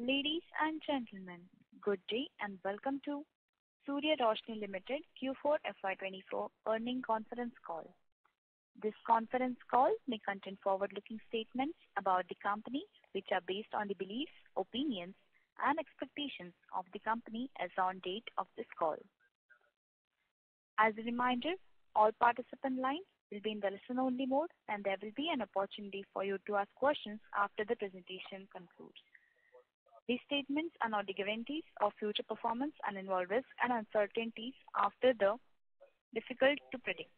Ladies and gentlemen, good day and welcome to Surya Roshni Limited Q4 FY24 earnings conference call. This conference call may contain forward-looking statements about the company, which are based on the beliefs, opinions, and expectations of the company as on date of this call. As a reminder, all participant lines will be in the listen-only mode, and there will be an opportunity for you to ask questions after the presentation concludes. These statements are not the guarantees of future performance and involve risks and uncertainties after the difficult to predict.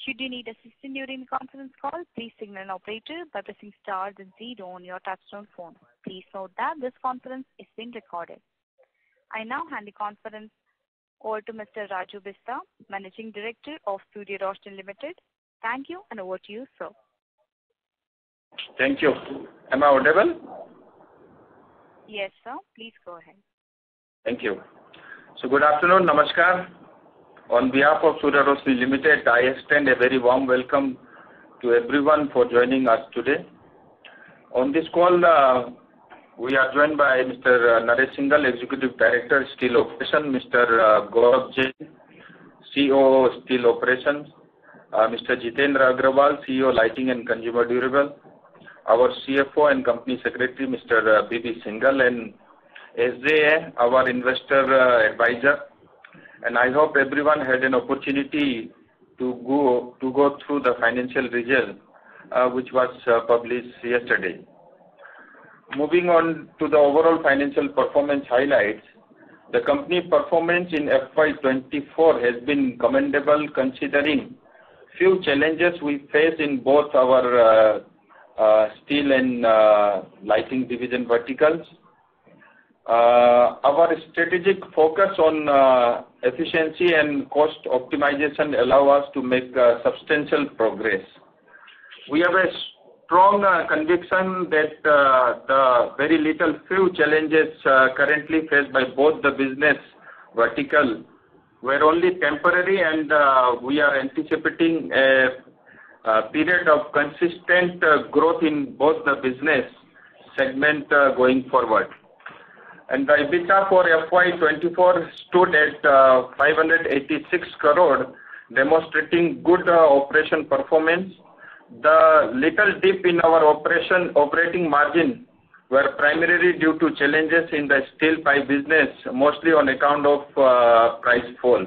Should you need assistance during the conference call, please signal an operator by pressing star then zero on your touchtone phone. Please note that this conference is being recorded. I now hand the conference over to Mr. Raju Bista, Managing Director of Surya Roshni Limited. Thank you, and over to you, sir. Thank you. Am I audible? Yes, sir. Please go ahead. Thank you. So good afternoon, namaskar. On behalf of Surya Roshni Limited, I extend a very warm welcome to everyone for joining us today. On this call, we are joined by Mr. Naresh Singhal, Executive Director, Steel Operations, Mr. Gaurav Jain, CEO, Steel Operations, Mr. Jitendra Agrawal, CEO, Lighting and Consumer Durable, our CFO and Company Secretary, Mr. B.B. Singhal, and SJA, our investor advisor. And I hope everyone had an opportunity to go through the financial result, which was published yesterday. Moving on to the overall financial performance highlights, the company performance in FY24 has been commendable considering few challenges we face in both our steel and lighting division verticals. Our strategic focus on efficiency and cost optimization allow us to make substantial progress. We have a strong conviction that the very few challenges currently faced by both the business vertical were only temporary, and we are anticipating a period of consistent growth in both the business segment going forward. And the EBITDA for FY24 stood at 586 crore, demonstrating good operation performance. The little dip in our operating margin were primarily due to challenges in the steel pipe business, mostly on account of price fall,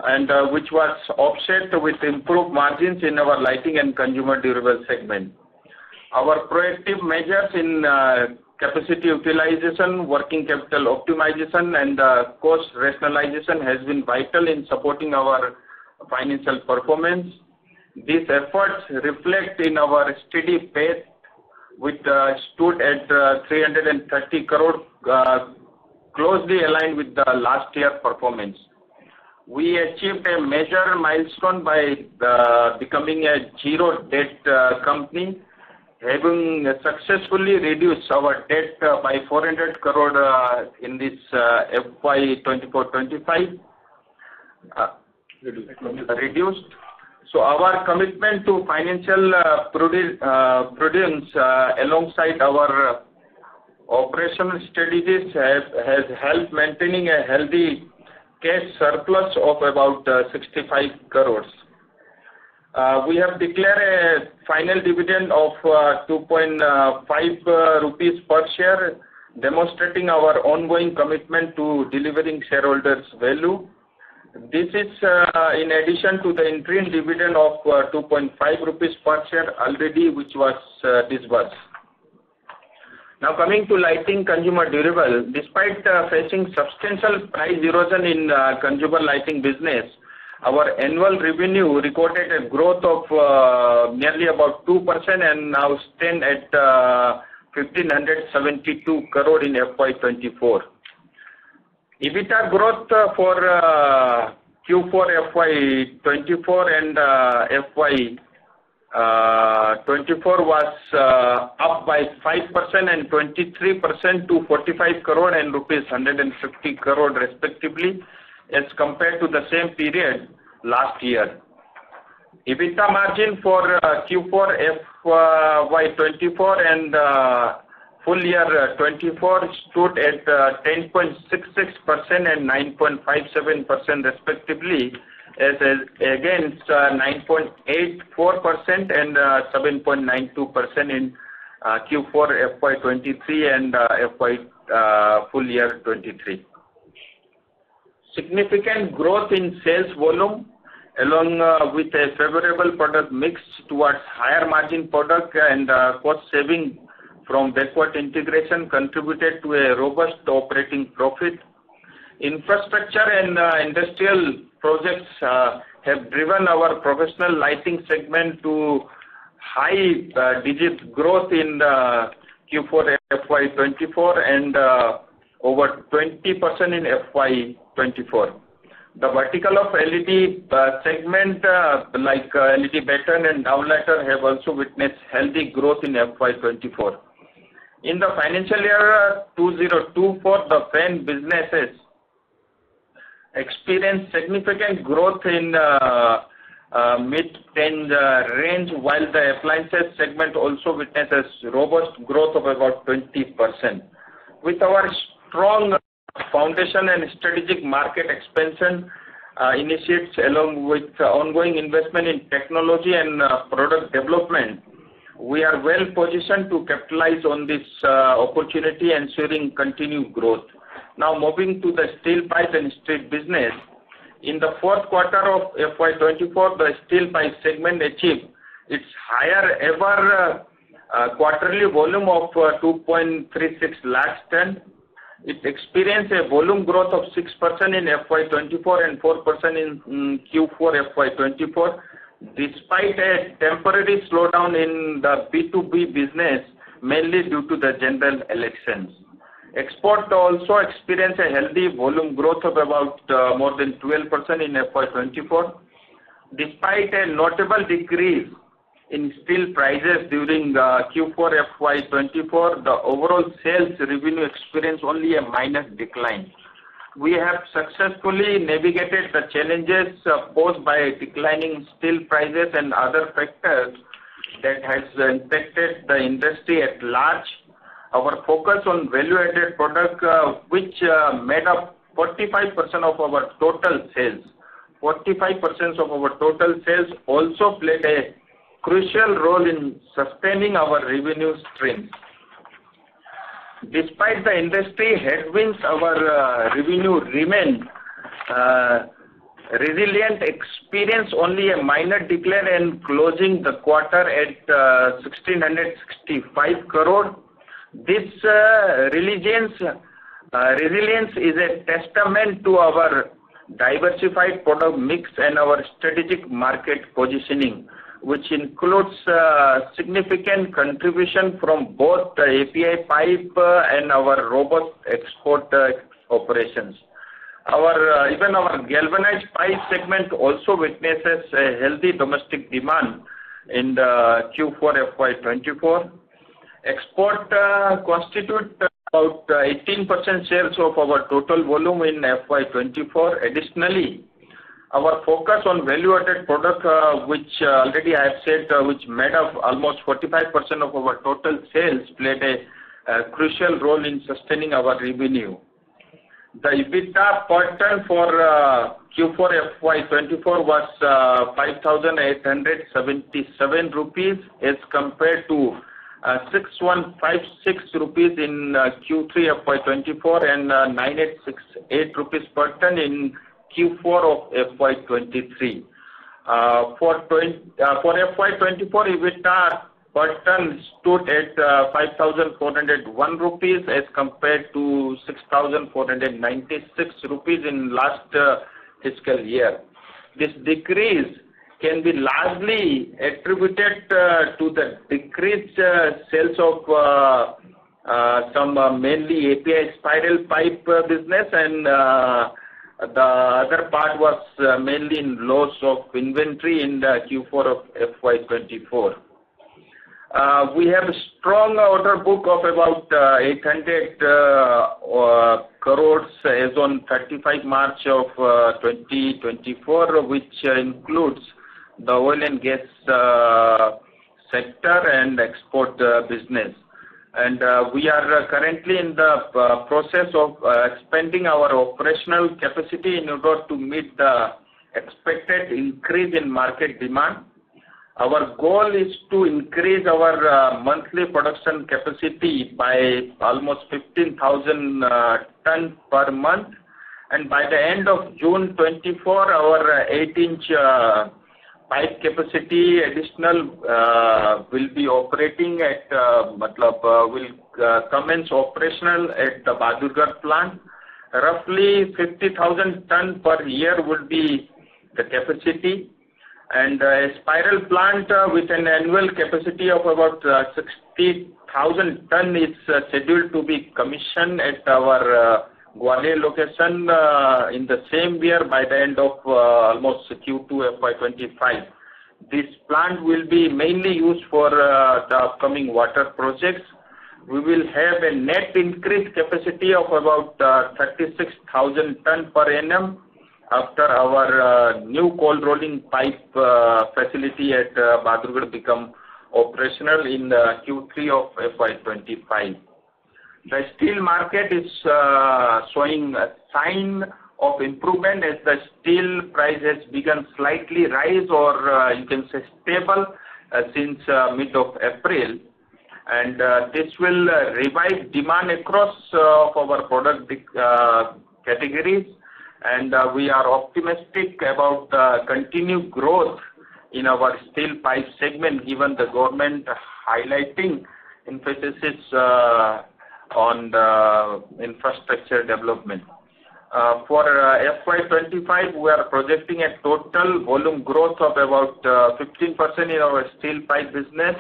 and which was offset with improved margins in our lighting and consumer durable segment. Our proactive measures in capacity utilization, working capital optimization, and cost rationalization has been vital in supporting our financial performance. These efforts reflect in our steady pace, which stood at 330 crore, closely aligned with the last year performance. We achieved a major milestone by becoming a zero debt company, having successfully reduced our debt by 400 crore in this FY24-25. Reduced. So our commitment to financial prudence alongside our operational strategies has helped maintaining a healthy cash surplus of about 65 crores. We have declared a final dividend of 2.5 rupees per share, demonstrating our ongoing commitment to delivering shareholders value. This is in addition to the interim dividend of 2.5 rupees per share already, which was disbursed. Now coming to lighting consumer durable, despite facing substantial price erosion in consumer lighting business, our annual revenue recorded a growth of nearly about 2% and now stand at 1,572 crore in FY24. EBITDA growth for Q4 FY24 and FY24 was up by 5% and 23% to 45 crore and rupees 150 crore respectively, as compared to the same period last year. EBITDA margin for Q4 FY24 and full year 24 stood at 10.66% and 9.57% respectively, as against 9.84% and 7.92% in Q4 FY23 and full year 23. Significant growth in sales volume along with a favorable product mix towards higher margin product and cost saving from backward integration contributed to a robust operating profit. Infrastructure and industrial projects have driven our professional lighting segment to high digit growth in Q4 FY24 and over 20% in FY24. The vertical of LED segment like LED batten and downlighter have also witnessed healthy growth in FY24. In the financial year 2024, the fan businesses experienced significant growth in mid-10 range, while the appliances segment also witnesses robust growth of about 20%. With our strong foundation and strategic market expansion initiatives along with ongoing investment in technology and product development, we are well positioned to capitalize on this opportunity, ensuring continued growth. Now moving to the steel pipe and street business. In the fourth quarter of FY24, the steel pipe segment achieved its higher ever quarterly volume of 2.36 lakh ton. It experienced a volume growth of 6% in FY24 and 4% in Q4 FY24, despite a temporary slowdown in the B2B business, mainly due to the general elections. Export also experienced a healthy volume growth of about more than 12% in FY24. Despite a notable decrease in steel prices during Q4 FY24, the overall sales revenue experienced only a minor decline. We have successfully navigated the challenges posed by declining steel prices and other factors that has impacted the industry at large. Our focus on value-added product, which made up 45% of our total sales, 45% of our total sales also played a crucial role in sustaining our revenue streams. Despite the industry headwinds, our revenue remained resilient, experienced only a minor decline and closing the quarter at 1,665 crore. This resilience is a testament to our diversified product mix and our strategic market positioning, which includes significant contribution from both the API pipe and our robust export operations. Even our galvanized pipe segment also witnesses a healthy domestic demand in the Q4 FY24. Export constitute about 18% sales of our total volume in FY24. Additionally, our focus on value-added product, which already I have said, which made up almost 45% of our total sales, played a crucial role in sustaining our revenue. The EBITDA per ton for Q4 FY24 was 5,877 rupees as compared to 6,156 rupees in Q3 FY24 and 9,868 rupees per ton in Q4 of FY23. For FY24, EBITDA per ton stood at 5,401 rupees as compared to 6,496 rupees in last fiscal year. This decrease can be largely attributed to the decreased sales of some mainly API spiral pipe business, and the other part was mainly in loss of inventory in the Q4 of FY24. We have a strong order book of about 800 crores as on 35 March of 2024, which includes the oil and gas sector and export business. And we are currently in the process of expanding our operational capacity in order to meet the expected increase in market demand. Our goal is to increase our monthly production capacity by almost 15,000 tons per month, and by the end of June 24, our 8-inch pipe capacity additional will be operating at will commence operational at the Bahadurgarh plant. Roughly 50,000 tons per year would be the capacity, and a spiral plant with an annual capacity of about 60,000 tons is scheduled to be commissioned at our Gwalior location in the same year by the end of almost Q2 FY25. This plant will be mainly used for the upcoming water projects. We will have a net increased capacity of about 36,000 tons per annum after our new cold rolling pipe facility at Bahadurgarh become operational in Q3 of FY25. The steel market is showing a sign of improvement as the steel price has begun slightly rise, or you can say stable, since mid of April, and this will revive demand across our product categories, and we are optimistic about continued growth in our steel pipe segment, given the government highlighting emphasis on the infrastructure development. For FY25, we are projecting a total volume growth of about 15% in our steel pipe business.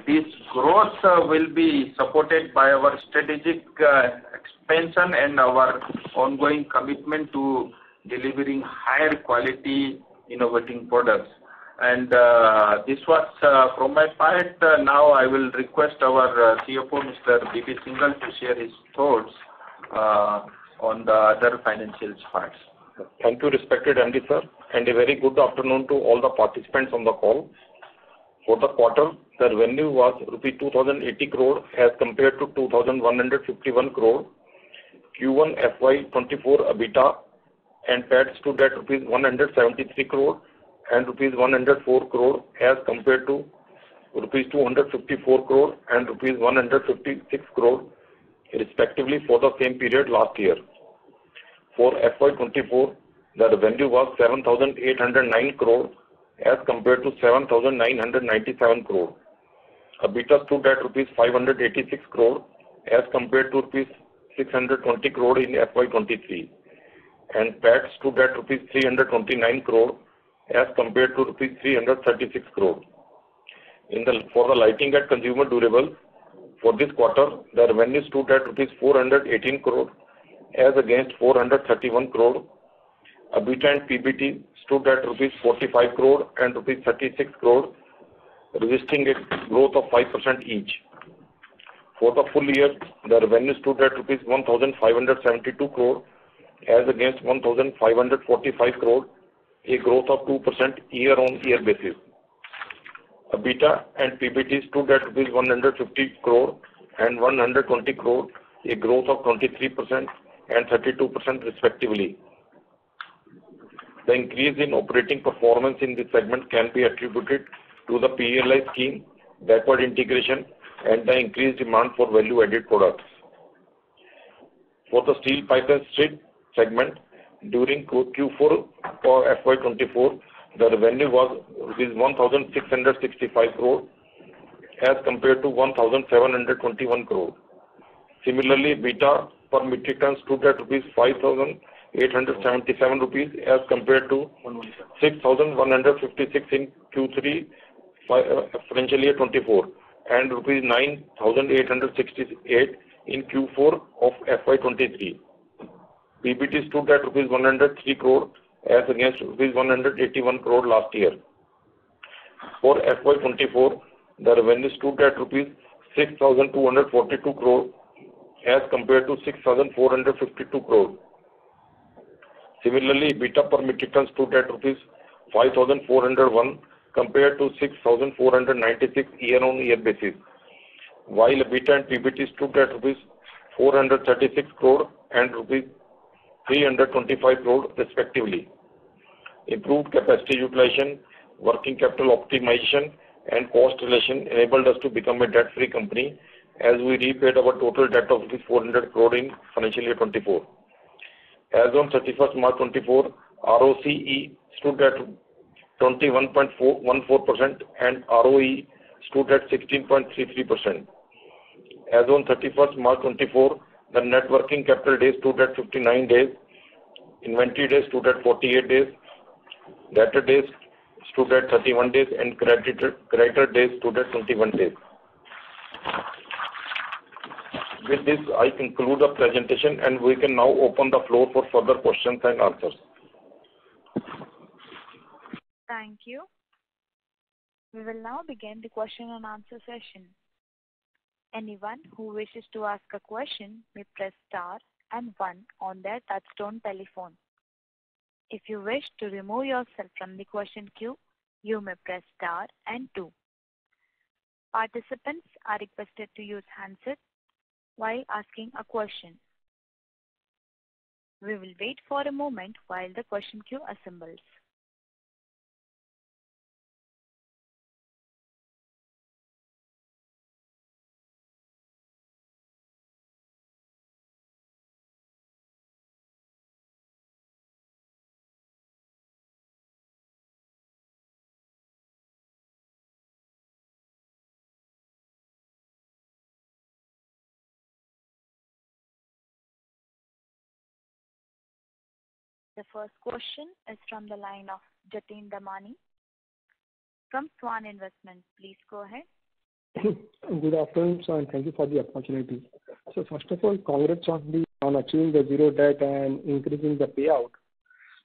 This growth will be supported by our strategic expansion and our ongoing commitment to delivering higher quality, innovating products. And this was from my part. Now I will request our CFO, Mr. B.P. Singhal, to share his thoughts on the other financial parts. Thank you, respected MD sir, and a very good afternoon to all the participants on the call. For the quarter, the revenue was Rs 2,080 crore as compared to 2,151 crore. Q1 FY24 EBITDA and PAT stood at Rs 173 crore and Rs 104 crore as compared to Rs 254 crore and Rs 156 crore respectively for the same period last year. For FY24, the revenue was 7,809 crore as compared to 7,997 crore. EBITDA stood at Rs 586 crore as compared to Rs 620 crore in FY23, and PAT stood at Rs 329 crore as compared to Rs 336 crore. For the lighting and consumer durables, for this quarter, the revenue stood at Rs 418 crore as against 431 crore. EBITDA and PBT stood at Rs 45 crore and Rs 36 crore, registering a growth of 5% each. For the full year, the revenue stood at Rs 1,572 crore as against 1,545 crore, a growth of 2% year-on-year basis. EBITDA and PBT stood at Rs 150 crore and 120 crore, a growth of 23% and 32% respectively. The increase in operating performance in this segment can be attributed to the PLI scheme, backward integration, and the increased demand for value-added products. For the steel pipe and steel segment, during Q4 for FY24, the revenue was Rs 1,665 crore as compared to 1,721 crore. Similarly, EBITDA per metric ton stood at Rs 5,877 rupees as compared to 6,156 in Q3 financial year 24 and Rs 9,868 in Q4 of FY23. PBT stood at Rs 103 crore as against Rs 181 crore last year. For FY24, the revenue stood at Rs 6,242 crore as compared to 6,452 crore. Similarly, EBITDA per metric ton stood at Rs 5,401 compared to 6,496 year-on-year basis. while EBITDA and PBT stood at rupees 436 crore and rupees 325 crore respectively. Improved capacity utilization, working capital optimization, and cost relation enabled us to become a debt-free company as we repaid our total debt of 400 crore in financial year 24. As on 31st March 24, ROCE stood at 21.14% and ROE stood at 16.33%. As on 31st March 24, the net working capital days stood at 59 days, inventory days stood at 48 days, debtor days stood at 31 days, and creditor days stood at 21 days. With this, I conclude the presentation, and we can now open the floor for further questions and answers. Thank you. We will now begin the question and answer session. Anyone who wishes to ask a question may press star and 1 on their touchtone telephone. If you wish to remove yourself from the question queue, you may press star and 2. Participants are requested to use handsets while asking a question. We will wait for a moment while the question queue assembles. The first question is from the line of Jatin Damani from Swan Investments. Please go ahead. Good afternoon, sir, and thank you for the opportunity. So first of all, congrats on achieving the zero debt and increasing the payout.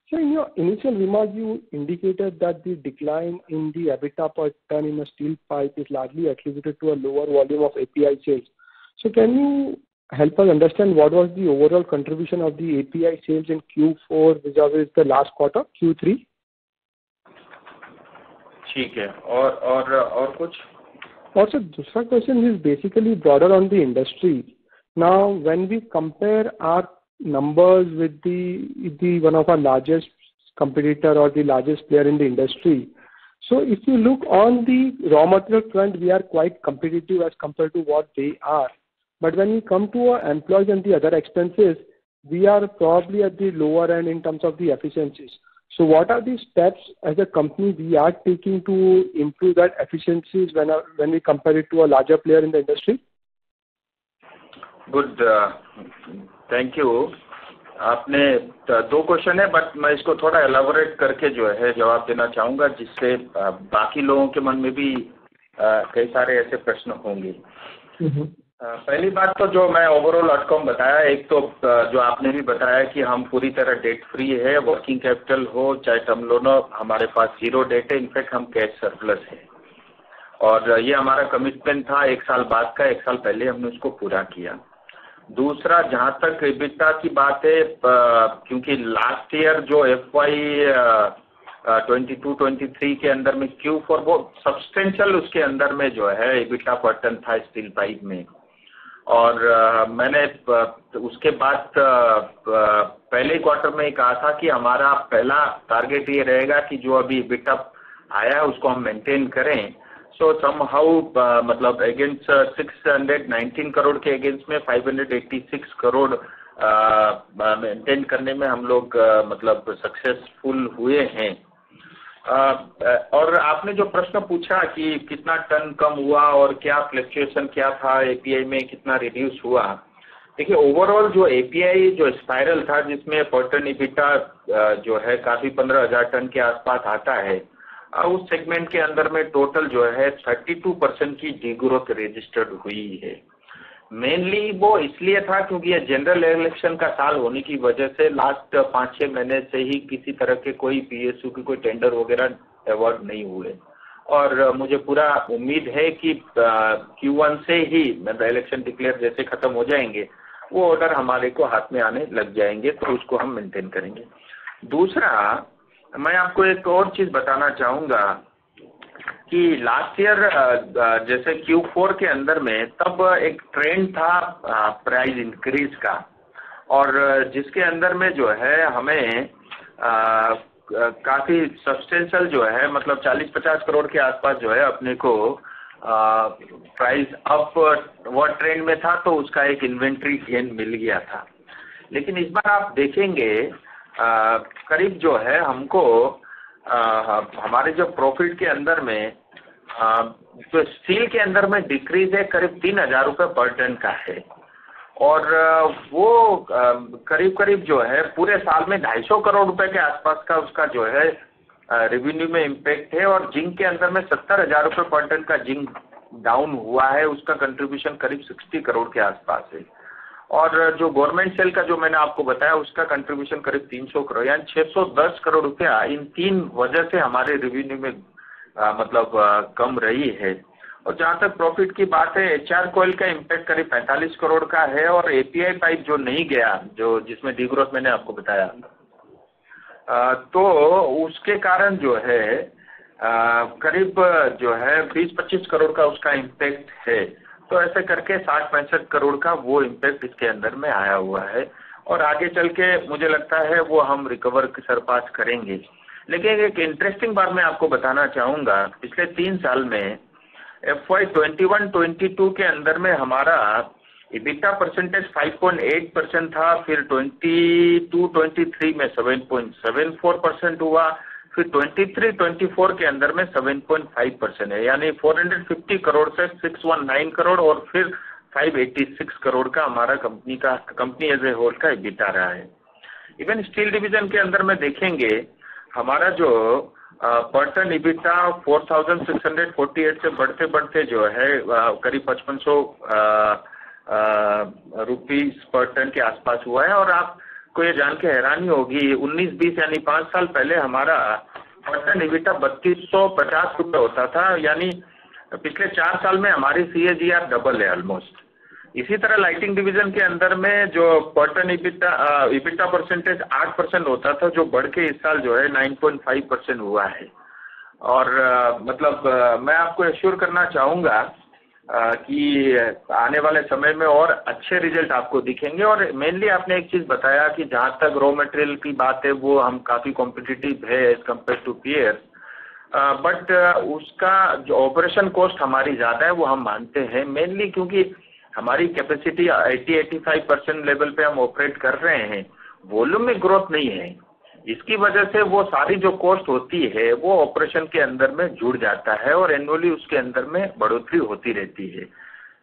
So in your initial remarks, you indicated that the decline in the EBITDA per ton in a steel pipe is largely attributed to a lower volume of API sales. So can you help us understand what was the overall contribution of the API sales in Q4 vis-a-vis the last quarter, Q3? ठीक है और कुछ? Also, दूसरा question is basically broader on the industry. Now, when we compare our numbers with the one of our largest competitor or the largest player in the industry, so if you look on the raw material front, we are quite competitive as compared to what they are. But when we come to our employees and the other expenses, we are probably at the lower end in terms of the efficiencies. So what are the steps as a company we are taking to improve that efficiencies when we compare it to a larger player in the industry? Good. Thank you. आपने दो question है, but मैं इसको थोड़ा elaborate करके जो है जवाब देना चाहूँगा, जिससे बाकी लोगों के मन में भी कई सारे ऐसे प्रश्न होंगे। पहली बात तो जो मैं ओवरऑल आउटकम बताया, एक तो जो आपने भी बताया कि हम पूरी तरह डेट फ्री है, वर्किंग कैपिटल हो चाहे टर्म लोन हो, हमारे पास जीरो डेट है, इनफैक्ट हम कैश सरप्लस है, और ये हमारा कमिटमेंट था 1 साल बाद का, 1 साल पहले हमने उसको पूरा किया। दूसरा, जहां तक EBITDA की बात है, क्योंकि लास्ट ईयर जो FY 22-23 के अंदर में Q4 वो सब्सटेंशियल उसके अंदर में जो है EBITDA पर टन था स्टील पाइप में, और मैंने उसके बाद पहले क्वार्टर में कहा था कि हमारा पहला टारगेट ये रहेगा कि जो अभी EBITDA आया उसको हम मेंटेन करें। सो समहाउ मतलब अगेंस्ट 619 करोड़ के अगेंस्ट में 586 करोड़ मेंटेन करने में हम लोग मतलब सक्सेसफुल हुए हैं। और आपने जो प्रश्न पूछा कि कितना टन कम हुआ और क्या फ्लक्चुएशन क्या था, एपीआई में कितना रिड्यूस हुआ, देखिए ओवरऑल जो एपीआई जो स्पाइरल था जिसमें पर टन EBITDA जो है काफी 15,000 टन के आसपास आता है, उस सेगमेंट के अंदर में टोटल जो है 32% की डीग्रोथ रजिस्टर्ड हुई है। मेनली वो इसलिए था क्योंकि ये जनरल इलेक्शन का साल होने की वजह से लास्ट 5-6 महीने से ही किसी तरह के कोई पीएसयू की कोई टेंडर वगैरह अवार्ड नहीं हुए, और मुझे पूरा उम्मीद है कि Q1 से ही मतलब इलेक्शन डिक्लेयर जैसे खत्म हो जाएंगे वो ऑर्डर हमारे को हाथ में आने लग जाएंगे, तो उसको हम मेंटेन करेंगे। दूसरा, मैं आपको एक और चीज बताना चाहूँगा कि लास्ट ईयर जैसे Q4 के अंदर में तब एक ट्रेंड था प्राइस इंक्रीज का, और जिसके अंदर में जो है हमें काफ़ी सब्सटेंशियल जो है मतलब 40-50 करोड़ के आसपास जो है अपने को प्राइस अप वो ट्रेंड में था, तो उसका एक इन्वेंट्री गेन मिल गया था। लेकिन इस बार आप देखेंगे करीब जो है हमको हमारे जो प्रॉफिट के अंदर में जो स्टील के अंदर में डिक्रीज है करीब 3,000 रुपये पर टन का है, और वो करीब करीब जो है पूरे साल में 250 करोड़ रुपए के आसपास का उसका जो है रेवेन्यू में इम्पैक्ट है। और जिंक के अंदर में 70,000 रुपये पर टन का जिंक डाउन हुआ है, उसका कंट्रीब्यूशन करीब 60 करोड़ के आसपास है। और जो गवर्नमेंट सेल का जो मैंने आपको बताया उसका कंट्रीब्यूशन करीब 300 करोड़ यानी 610 करोड़ रुपया इन 3 वजह से हमारे रेवेन्यू में मतलब कम रही है। और जहाँ तक प्रॉफिट की बात है, HR कोयल का इम्पैक्ट करीब 45 करोड़ का है, और API पाइप जो नहीं गया, जो जिसमें डिग्रोथ मैंने आपको बताया, तो उसके कारण जो है करीब जो है 20-25 करोड़ का उसका इम्पैक्ट है। तो ऐसे करके 60-65 करोड़ का वो इम्पैक्ट इसके अंदर में आया हुआ है, और आगे चल के मुझे लगता है वो हम रिकवर सरपास करेंगे। लेकिन एक इंटरेस्टिंग बात मैं आपको बताना चाहूँगा, पिछले 3 साल में FY 21-22 के अंदर में हमारा EBITDA परसेंटेज 5.8% था, फिर 22-23 में 7.74% हुआ, फिर 23-24 के अंदर में 7.5% है, यानी 450 करोड़ से 619 करोड़ और फिर 586 करोड़ का हमारा कंपनी एज ए होल का EBITDA रहा है। इवन स्टील डिवीजन के अंदर में देखेंगे हमारा जो पर टन EBITDA 4,648 से बढ़ते बढ़ते जो है करीब 5500 रुपीस पर टन के आसपास हुआ है। और आपको ये जान के हैरानी होगी 19-20 यानी 5 साल पहले हमारा पर टन EBITDA 3250 रुपये होता था, यानी पिछले 4 साल में हमारी CAGR डबल है ऑलमोस्ट। इसी तरह लाइटिंग डिवीजन के अंदर में जो पर टन EBITDA परसेंटेज 8% होता था, जो बढ़ के इस साल जो है 9.5% हुआ है। और मतलब मैं आपको एश्योर करना चाहूँगा कि आने वाले समय में और अच्छे रिजल्ट आपको दिखेंगे। और मेनली आपने एक चीज़ बताया कि जहाँ तक रॉ मटेरियल की बात है वो हम काफ़ी कॉम्पिटिटिव है as compare to peers, but उसका जो ऑपरेशन कॉस्ट हमारी ज़्यादा है वो हम मानते हैं, मेनली क्योंकि हमारी कैपेसिटी 80-85% लेवल पे हम ऑपरेट कर रहे हैं, वॉल्यूम में ग्रोथ नहीं है। इसकी वजह से वो सारी जो कॉस्ट होती है वो ऑपरेशन के अंदर में जुड़ जाता है और एनुअली उसके अंदर में बढ़ोतरी होती रहती है।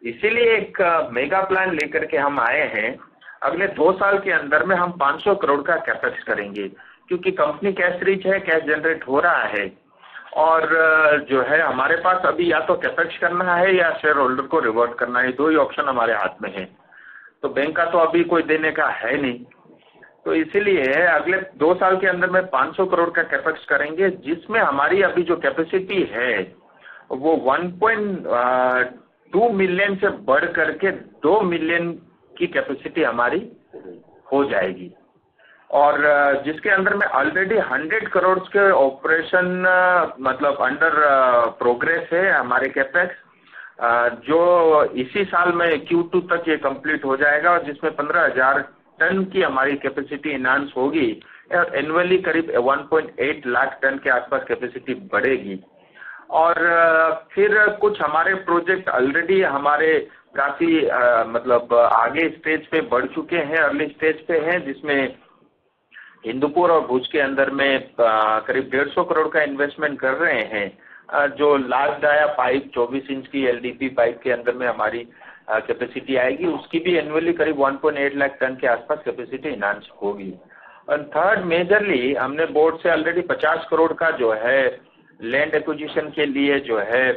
इसीलिए एक मेगा प्लान लेकर के हम आए हैं। अगले 2 साल के अंदर में हम 500 करोड़ का कैपेक्स करेंगे, क्योंकि कंपनी कैश रिच है, कैश जनरेट हो रहा है, और जो है हमारे पास अभी या तो कैपेक्स करना है या शेयर होल्डर को रिवर्ट करना है, 2 ही ऑप्शन हमारे हाथ में है। तो बैंक का तो अभी कोई देने का है नहीं, तो इसीलिए अगले 2 साल के अंदर में 500 करोड़ का कैपेक्स करेंगे, जिसमें हमारी अभी जो कैपेसिटी है वो 1.2 मिलियन से बढ़ करके 2 मिलियन की कैपेसिटी हमारी हो जाएगी। और जिसके अंदर में ऑलरेडी 100 करोड़ के ऑपरेशन मतलब अंडर प्रोग्रेस है हमारे कैपेक्स, जो इसी साल में Q2 तक ये कंप्लीट हो जाएगा, और जिसमें 15,000 टन की हमारी कैपेसिटी इनहांस होगी और एनुअली करीब 1.8 लाख टन के आसपास कैपेसिटी बढ़ेगी। और फिर कुछ हमारे प्रोजेक्ट ऑलरेडी हमारे काफ़ी मतलब आगे स्टेज पे बढ़ चुके हैं, अर्ली स्टेज पे हैं, जिसमें हिंदुपुर और भुज के अंदर में करीब 150 करोड़ का इन्वेस्टमेंट कर रहे हैं। जो लार्ज डाया पाइप 24 इंच की LDP पाइप के अंदर में हमारी कैपेसिटी आएगी, उसकी भी एनुअली करीब 1.8 लाख टन के आसपास कैपेसिटी इनहांस होगी। और थर्ड मेजरली हमने बोर्ड से ऑलरेडी 50 करोड़ का जो है लैंड एक्विजिशन के लिए जो है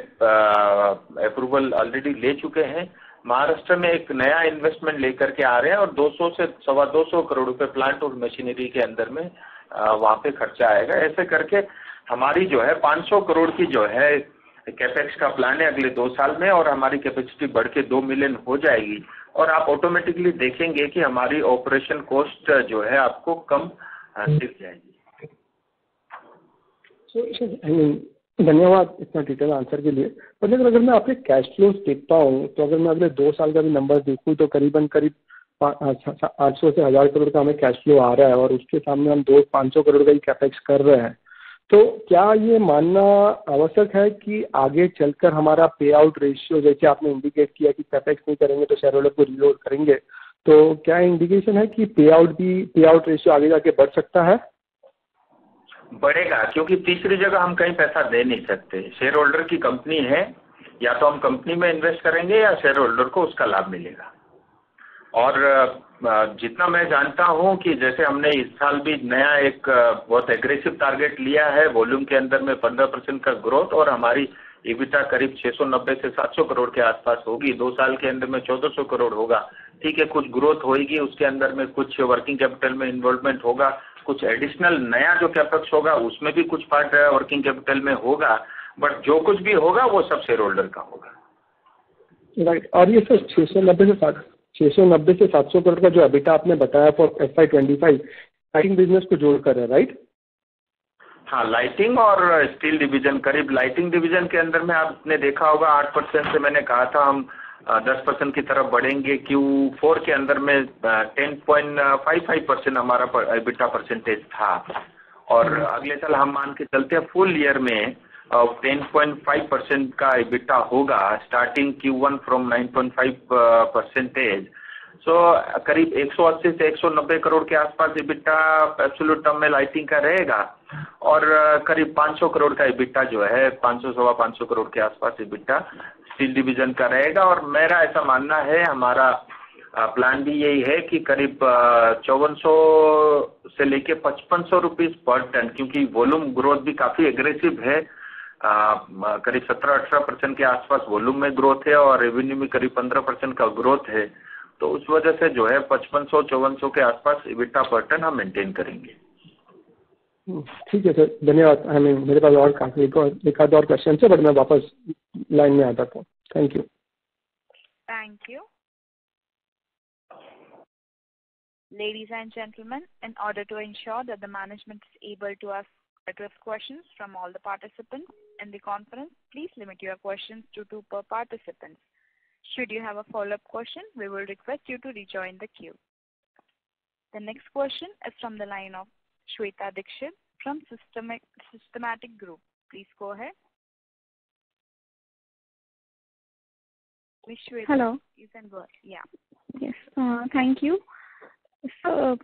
अप्रूवल ऑलरेडी ले चुके हैं। महाराष्ट्र में एक नया इन्वेस्टमेंट लेकर के आ रहे हैं और 200 से 225 करोड़ रुपए प्लांट और मशीनरी के अंदर में वहाँ पे खर्चा आएगा। ऐसे करके हमारी जो है 500 करोड़ की जो है कैपेक्स का प्लान है अगले 2 साल में, और हमारी कैपेसिटी बढ़ के 2 मिलियन हो जाएगी। और आप ऑटोमेटिकली देखेंगे कि हमारी ऑपरेशन कॉस्ट जो है आपको कम दिख जाएगी। So, I mean, धन्यवाद इतना डिटेल आंसर के लिए। पर अगर मैं आपके कैश फ्लो देखता हूँ तो अगर मैं अगले 2 साल का भी नंबर देखूँ तो करीब 800 से 1000 करोड़ का हमें कैश फ्लो आ रहा है और उसके सामने हम 500 करोड़ का ही कैपेक्स कर रहे हैं। तो क्या ये मानना आवश्यक है कि आगे चलकर हमारा पे आउट रेशियो, जैसे आपने इंडिकेट किया कि कैपेक्स नहीं करेंगे तो शेयर होल्डर को रिवॉर्ड करेंगे, तो क्या इंडिकेशन है कि पे आउट रेशियो आगे जाके बढ़ सकता है? बढ़ेगा, क्योंकि तीसरी जगह हम कहीं पैसा दे नहीं सकते। शेयर होल्डर की कंपनी है, या तो हम कंपनी में इन्वेस्ट करेंगे या शेयर होल्डर को उसका लाभ मिलेगा। और जितना मैं जानता हूं कि जैसे हमने इस साल भी नया एक बहुत एग्रेसिव टारगेट लिया है, वॉल्यूम के अंदर में 15% का ग्रोथ, और हमारी EBITDA करीब 690 से 700 करोड़ के आसपास होगी। 2 साल के अंदर में 1400 करोड़ होगा। ठीक है, कुछ ग्रोथ होगी, उसके अंदर में कुछ वर्किंग कैपिटल में इन्वॉल्वमेंट होगा, कुछ एडिशनल नया जो कैपेक्स होगा उसमें भी कुछ पार्ट वर्किंग कैपिटल में होगा, बट जो कुछ भी होगा वो सब शेयर होल्डर का होगा। राइट। और ये सर 690 से 700 करोड़ का जो EBITDA आपने बताया फॉर FY25 लाइटिंग बिजनेस को जोड़कर है, राइट? हाँ, लाइटिंग और स्टील डिवीजन, करीब लाइटिंग डिवीजन के अंदर में आपने देखा होगा 8% से मैंने कहा था हम 10% की तरफ बढ़ेंगे। Q4 के अंदर में 10.55% हमारा EBITDA परसेंटेज था, और अगले साल हम मान के चलते हैं फुल ईयर में 10.5% का EBITDA होगा, स्टार्टिंग Q1 फ्रॉम 9.5%। सो करीब 180 से 190 करोड़ के आसपास EBITDA एब्सोल्यूट टर्म में लाइटिंग का रहेगा, और करीब 500 करोड़ का EBITDA जो है 500-525 करोड़ के आसपास EBITDA स्टील डिवीजन का रहेगा। और मेरा ऐसा मानना है, हमारा प्लान भी यही है कि करीब 5400 से लेके 5500 रुपीज पर टन, क्योंकि वॉल्यूम ग्रोथ भी काफ़ी एग्रेसिव है। करीब 17-18% के आसपास वॉल्यूम में ग्रोथ है और रेवेन्यू में करीब 15% का ग्रोथ है। तो उस वजह से जो है 5500-5400 के आसपास EBITDA पर टन हम मेंटेन करेंगे। ठीक है सर, धन्यवाद। मेरे पास और काफी एक आध और क्वेश्चन है, बट मैं वापस लाइन में आ जाता हूँ। Thank you. Thank you. Ladies and gentlemen, in order to ensure that the management is able to address questions from all the participants in the conference, please limit your questions to 2 per participant. Should you have a follow-up question, we will request you to rejoin the queue. The next question is from the line of Shweta Dikshit from Systematic Group. Please go ahead. Ms. Shweta, hello. You can go ahead. Yeah. Yes. Thank you. So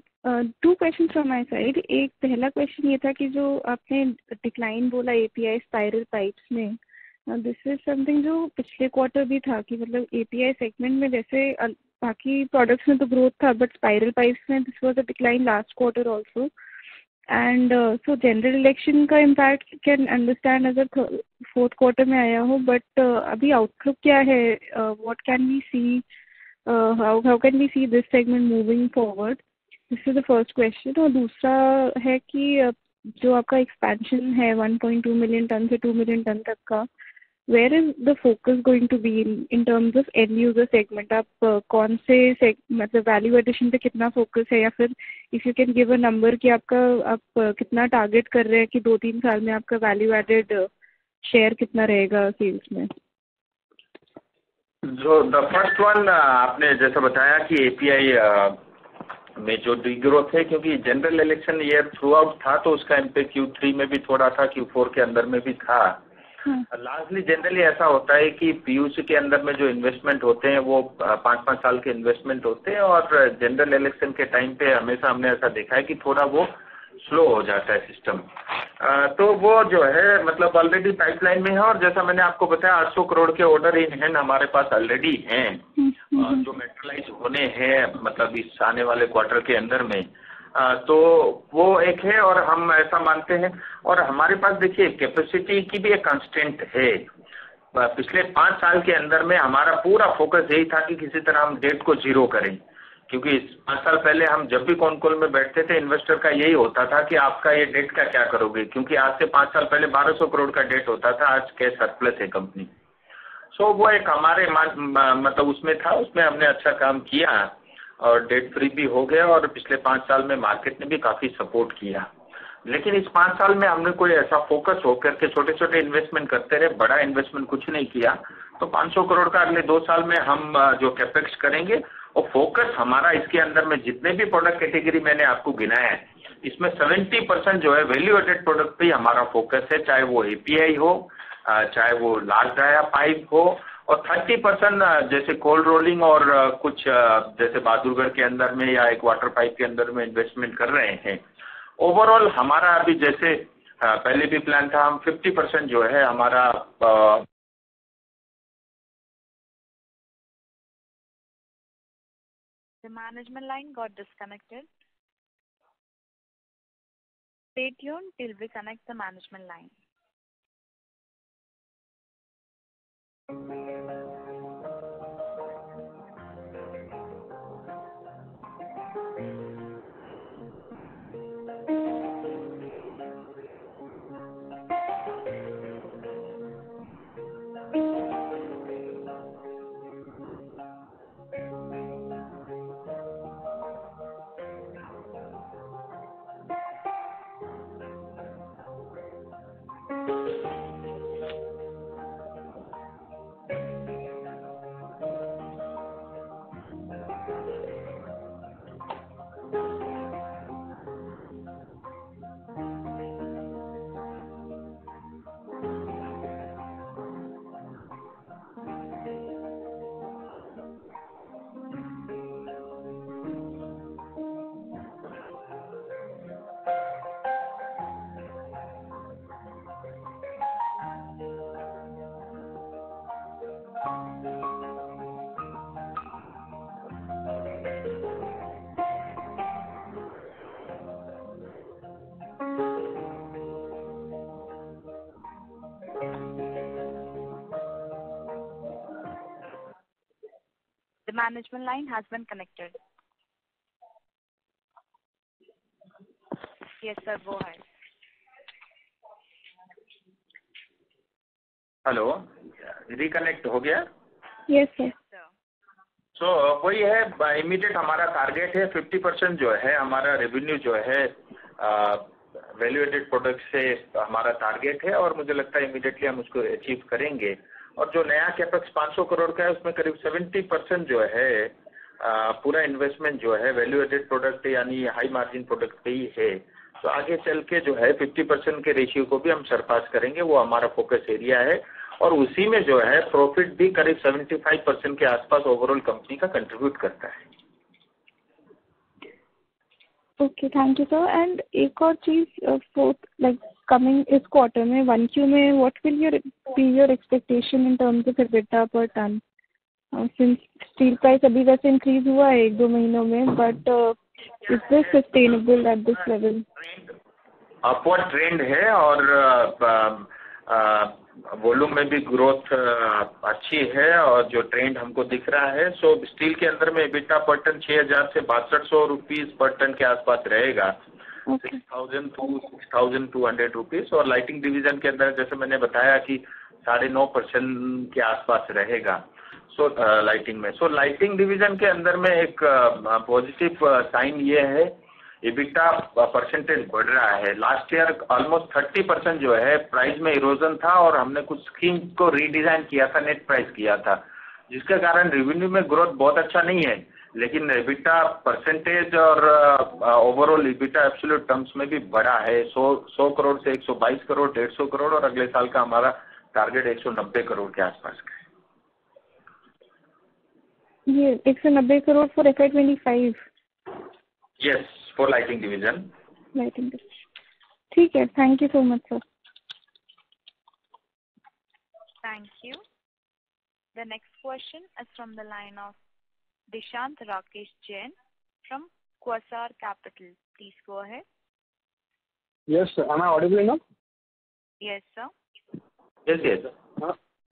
2 questions from my side. एक पहला question ये था कि जो आपने decline बोला API spiral pipes में, this is something जो पिछले क्वार्टर भी था कि मतलब API सेगमेंट में जैसे बाकी प्रोडक्ट्स में तो ग्रोथ था, बट स्पाइरल पाइप्स में this was a decline last quarter also, and so general election का इम्पैक्ट कैन अंडरस्टैंड अगर 4th क्वार्टर में आया हो, बट अभी आउटलुक क्या है? What can we see, how can we see this segment moving forward? This is the first question. और दूसरा है कि जो आपका एक्सपेंशन है 1.2 मिलियन टन से 2 मिलियन टन तक का, where is the focus going to be in terms of end user segment? आप कौन से मतलब वैल्यू एडिशन पे कितना फोकस है, या फिर if you can give a number कि आप कितना टारगेट कर रहे हैं कि 2-3 साल में आपका वैल्यू एडेड शेयर कितना रहेगा सेल्स में? जो द फर्स्ट वन आपने जैसा बताया कि API में जो डिग्रोथ है, क्योंकि general election year through out था तो उसका इम्पैक्ट Q3 में भी थोड़ा था, Q4 के अंदर में भी था। लार्जली जनरली ऐसा होता है कि PUC के अंदर में जो इन्वेस्टमेंट होते हैं वो 5-5 साल के इन्वेस्टमेंट होते हैं, और जनरल इलेक्शन के टाइम पे हमेशा हमने ऐसा देखा है कि थोड़ा वो स्लो हो जाता है सिस्टम। तो वो जो है मतलब ऑलरेडी पाइपलाइन में है, और जैसा मैंने आपको बताया 800 करोड़ के ऑर्डर इन हैंड हमारे पास ऑलरेडी हैं, जो मेटेरियलाइज होने हैं मतलब इस आने वाले क्वार्टर के अंदर में। तो वो एक है, और हम ऐसा मानते हैं, और हमारे पास देखिए कैपेसिटी की भी एक कंस्टेंट है। पिछले 5 साल के अंदर में हमारा पूरा फोकस यही था कि किसी तरह हम डेट को जीरो करें, क्योंकि 5 साल पहले हम जब भी कॉन कॉल में बैठते थे इन्वेस्टर का यही होता था कि आपका ये डेट का क्या करोगे, क्योंकि आज से 5 साल पहले 1200 करोड़ का डेट होता था, आज कैश सरप्लस है कंपनी। सो वो एक हमारे मतलब उसमें था, उसमें हमने अच्छा काम किया और डेट फ्री भी हो गया, और पिछले 5 साल में मार्केट ने भी काफ़ी सपोर्ट किया। लेकिन इस 5 साल में हमने कोई ऐसा फोकस होकर के छोटे छोटे इन्वेस्टमेंट करते रहे, बड़ा इन्वेस्टमेंट कुछ नहीं किया। तो 500 करोड़ का अगले 2 साल में हम जो कैपेक्स करेंगे, और फोकस हमारा इसके अंदर में जितने भी प्रोडक्ट कैटेगरी मैंने आपको गिनाया है, इसमें 70% जो है वैल्यू एडेड प्रोडक्ट पे ही हमारा फोकस है, चाहे वो एपीआई हो, चाहे वो लार्ज डाया पाइप हो, और 30% जैसे कोल्ड रोलिंग और कुछ जैसे बहादुरगढ़ के अंदर में या एक वाटर पाइप के अंदर में इन्वेस्टमेंट कर रहे हैं। ओवरऑल हमारा अभी जैसे पहले भी प्लान था, हम 50% जो है हमारा The management line got disconnected. Stay tuned till we connect the management line. The management line has been connected. Yes, sir. Go ahead. Hello, reconnect हो गया? Yes, sir. सो वही है, इमीडिएट हमारा टारगेट है 50% जो है हमारा रेवेन्यू जो है वैल्यू एडेड प्रोडक्ट से हमारा टारगेट है, और मुझे लगता है इमीडिएटली हम उसको अचीव करेंगे। और जो नया कैपेक्स 500 करोड़ का है, उसमें करीब 70% जो है पूरा इन्वेस्टमेंट जो है वैल्यू एडेड प्रोडक्ट यानी हाई मार्जिन प्रोडक्ट पे ही है। तो आगे चल के जो है 50% के रेशियो को भी हम सरपास करेंगे, वो हमारा फोकस एरिया है, और उसी में जो है प्रॉफिट भी करीब 75% के आसपास ओवरऑल कंपनी का कंट्रीब्यूट करता है। Okay, thank you sir. And एक और चीज, फोर्थ लाइक कमिंग इस क्वार्टर में 1Q में what will your expectation in terms of EBITDA पर टन? सिंस स्टील प्राइस अभी वैसे इंक्रीज हुआ है 1-2 महीनों में, but is this sustainable at this level? Upward trend है, और वॉल्यूम में भी ग्रोथ अच्छी है, और जो ट्रेंड हमको दिख रहा है, सो स्टील के अंदर में एबिटा पर टन 6000 से 6200 रुपीज पर टन के आसपास रहेगा, 6000 to 6200 रुपीज। और लाइटिंग डिवीजन के अंदर जैसे मैंने बताया कि 9.5% के आसपास रहेगा। सो लाइटिंग में, सो लाइटिंग डिवीजन के अंदर में एक पॉजिटिव साइन ये है, एबिटा परसेंटेज बढ़ रहा है। लास्ट ईयर ऑलमोस्ट 30% जो है प्राइस में इरोजन था, और हमने कुछ स्कीम को रीडिजाइन किया था, नेट प्राइस किया था, जिसके कारण रेवेन्यू में ग्रोथ बहुत अच्छा नहीं है, लेकिन एबिटा परसेंटेज और ओवरऑल एबिटा एब्सोल्यूट टर्म्स में भी बढ़ा है। 100 करोड़ से 122 करोड़, 150 करोड़, और अगले साल का हमारा टारगेट 190 करोड़ के आसपास का है। ये 190 crore for FY25? Yes, for lighting division. Lighting division, ठीक है। Thank you so much sir. Thank you. The next question is from the line of Dishant Rakesh Jain from Quasar Capital. Please go ahead. Yes, sir. Am I audible enough? Yes, sir. Yes, yes.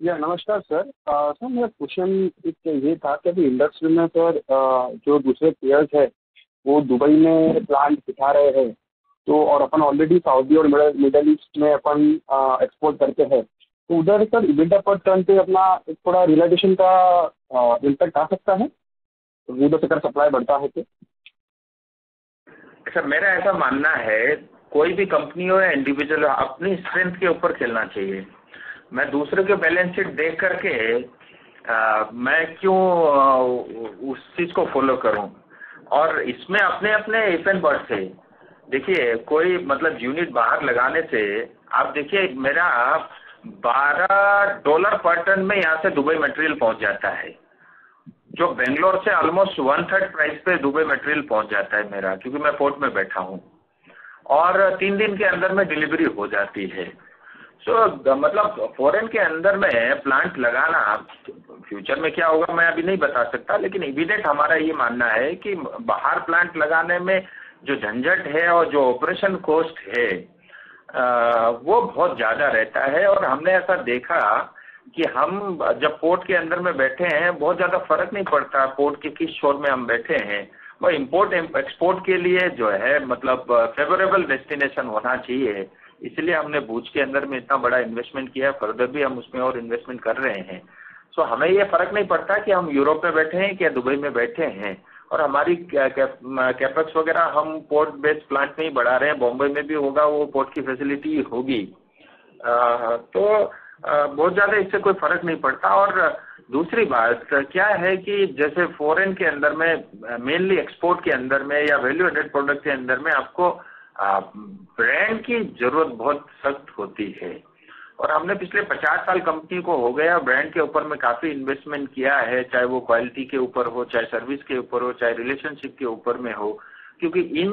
या नमस्कार sir. Sir मेरा question एक ये था कि अभी industry में sir जो दूसरे प्लेयर्स है वो दुबई में प्लांट दिखा रहे हैं, तो और अपन ऑलरेडी सऊदी और मिडल ईस्ट में अपन एक्सपोर्ट करते हैं, तो उधर सर एबिटा पर टन पे अपना एक थोड़ा रियलाइजेशन का इम्पैक्ट आ सकता है, तो उधर से अगर सप्लाई बढ़ता है तो? अच्छा, मेरा ऐसा मानना है कोई भी कंपनी हो या इंडिविजुअल हो, अपनी स्ट्रेंथ के ऊपर खेलना चाहिए। मैं दूसरे के बैलेंस शीट देख करके मैं क्यों उस चीज को फॉलो करूं। और इसमें अपने अपने इफ एंड बट्स है। देखिए कोई मतलब यूनिट बाहर लगाने से, आप देखिए मेरा $12 पर टन में यहाँ से दुबई मटेरियल पहुंच जाता है, जो बेंगलोर से ऑलमोस्ट 1/3 प्राइस पे दुबई मटेरियल पहुंच जाता है मेरा, क्योंकि मैं पोर्ट में बैठा हूँ, और 3 दिन के अंदर में डिलीवरी हो जाती है। मतलब फॉरेन के अंदर में प्लांट लगाना, फ्यूचर में क्या होगा मैं अभी नहीं बता सकता, लेकिन इमीडिएट हमारा ये मानना है कि बाहर प्लांट लगाने में जो झंझट है और जो ऑपरेशन कॉस्ट है वो बहुत ज़्यादा रहता है। और हमने ऐसा देखा कि हम जब पोर्ट के अंदर में बैठे हैं, बहुत ज़्यादा फर्क नहीं पड़ता पोर्ट के किस शोर में हम बैठे हैं, वो इम्पोर्ट एक्सपोर्ट के लिए जो है मतलब फेवरेबल डेस्टिनेशन होना चाहिए। इसलिए हमने भुज के अंदर में इतना बड़ा इन्वेस्टमेंट किया है, फर्दर भी हम उसमें और इन्वेस्टमेंट कर रहे हैं। सो हमें ये फर्क नहीं पड़ता कि हम यूरोप में बैठे हैं या दुबई में बैठे हैं, और हमारी कैपेक्स वगैरह हम पोर्ट बेस्ड प्लांट में ही बढ़ा रहे हैं। बॉम्बे में भी होगा, वो पोर्ट की फैसिलिटी होगी, तो बहुत ज़्यादा इससे कोई फर्क नहीं पड़ता। और दूसरी बात क्या है कि जैसे फॉरेन के अंदर में, मेनली एक्सपोर्ट के अंदर में या वैल्यू एडेड प्रोडक्ट के अंदर में, आपको ब्रांड की जरूरत बहुत सख्त होती है। और हमने पिछले 50 साल कंपनी को हो गया ब्रांड के ऊपर में काफ़ी इन्वेस्टमेंट किया है, चाहे वो क्वालिटी के ऊपर हो, चाहे सर्विस के ऊपर हो, चाहे रिलेशनशिप के ऊपर में हो। क्योंकि इन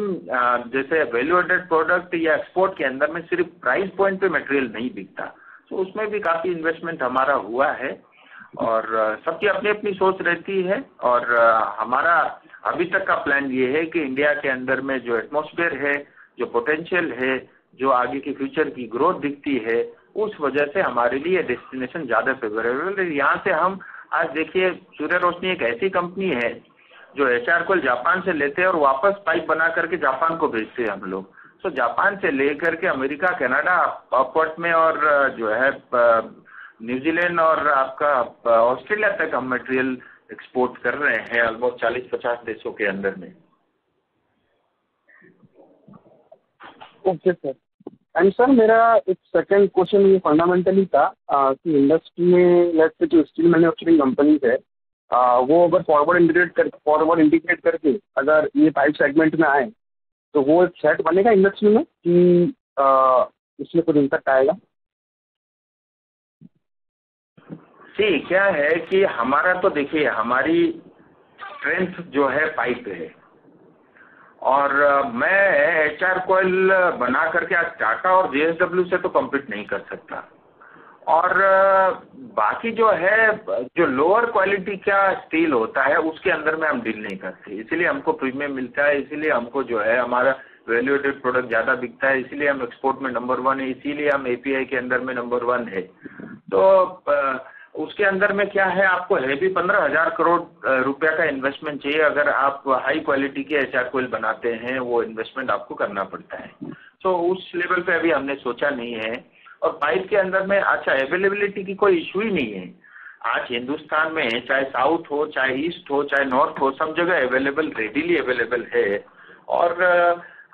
जैसे वैल्यू एडेड प्रोडक्ट या एक्सपोर्ट के अंदर में सिर्फ प्राइस पॉइंट पे मटेरियल नहीं बिकता, तो उसमें भी काफ़ी इन्वेस्टमेंट हमारा हुआ है। और सबकी अपनी अपनी सोच रहती है। और हमारा अभी तक का प्लान ये है कि इंडिया के अंदर में जो एटमॉस्फेयर है, जो पोटेंशियल है, जो आगे की फ्यूचर की ग्रोथ दिखती है, उस वजह से हमारे लिए डेस्टिनेशन ज़्यादा फेवरेबल है। यहाँ से हम आज देखिए, सूर्य रोशनी एक ऐसी कंपनी है जो HR कोल जापान से लेते हैं और वापस पाइप बना करके जापान को भेजते हैं हम लोग। सो जापान से लेकर के अमेरिका, कनाडा, अपवर्ट में, और जो है न्यूजीलैंड और आपका ऑस्ट्रेलिया तक हम मटेरियल एक्सपोर्ट कर रहे हैं, ऑलमोस्ट 40-50 देशों के अंदर में। Okay sir. एंड सर मेरा एक सेकंड क्वेश्चन ये फंडामेंटली था कि इंडस्ट्री में लेट्स से जो स्टील मैन्युफैक्चरिंग कंपनीज है, वो अगर फॉरवर्ड इंटीग्रेट करके अगर ये पाइप सेगमेंट में आए, तो वो एक सेट बनेगा इंडस्ट्री में कि इसमें कुछ इम्पैक्ट आएगा? ठीक, क्या है कि हमारा तो देखिए, हमारी स्ट्रेंथ जो है पाइप है, और मैं HR कोयल बना करके आज टाटा और JSW से तो कम्पीट नहीं कर सकता। और बाकी जो है, जो लोअर क्वालिटी का स्टील होता है उसके अंदर में हम डील नहीं करते, इसीलिए हमको प्रीमियम मिलता है, इसीलिए हमको जो है हमारा वैल्यू एडेड प्रोडक्ट ज़्यादा बिकता है, इसीलिए हम एक्सपोर्ट में नंबर 1 है, इसीलिए हम API के अंदर में नंबर 1 है। तो उसके अंदर में क्या है, आपको हैवी 15,000 करोड़ रुपया का इन्वेस्टमेंट चाहिए अगर आप हाई क्वालिटी के HR कोयल बनाते हैं, वो इन्वेस्टमेंट आपको करना पड़ता है। तो उस लेवल पे अभी हमने सोचा नहीं है। और पाइप के अंदर में अच्छा अवेलेबिलिटी की कोई इशू ही नहीं है। आज हिंदुस्तान में चाहे साउथ हो, चाहे ईस्ट हो, चाहे नॉर्थ हो, सब जगह अवेलेबल, रेडीली अवेलेबल है। और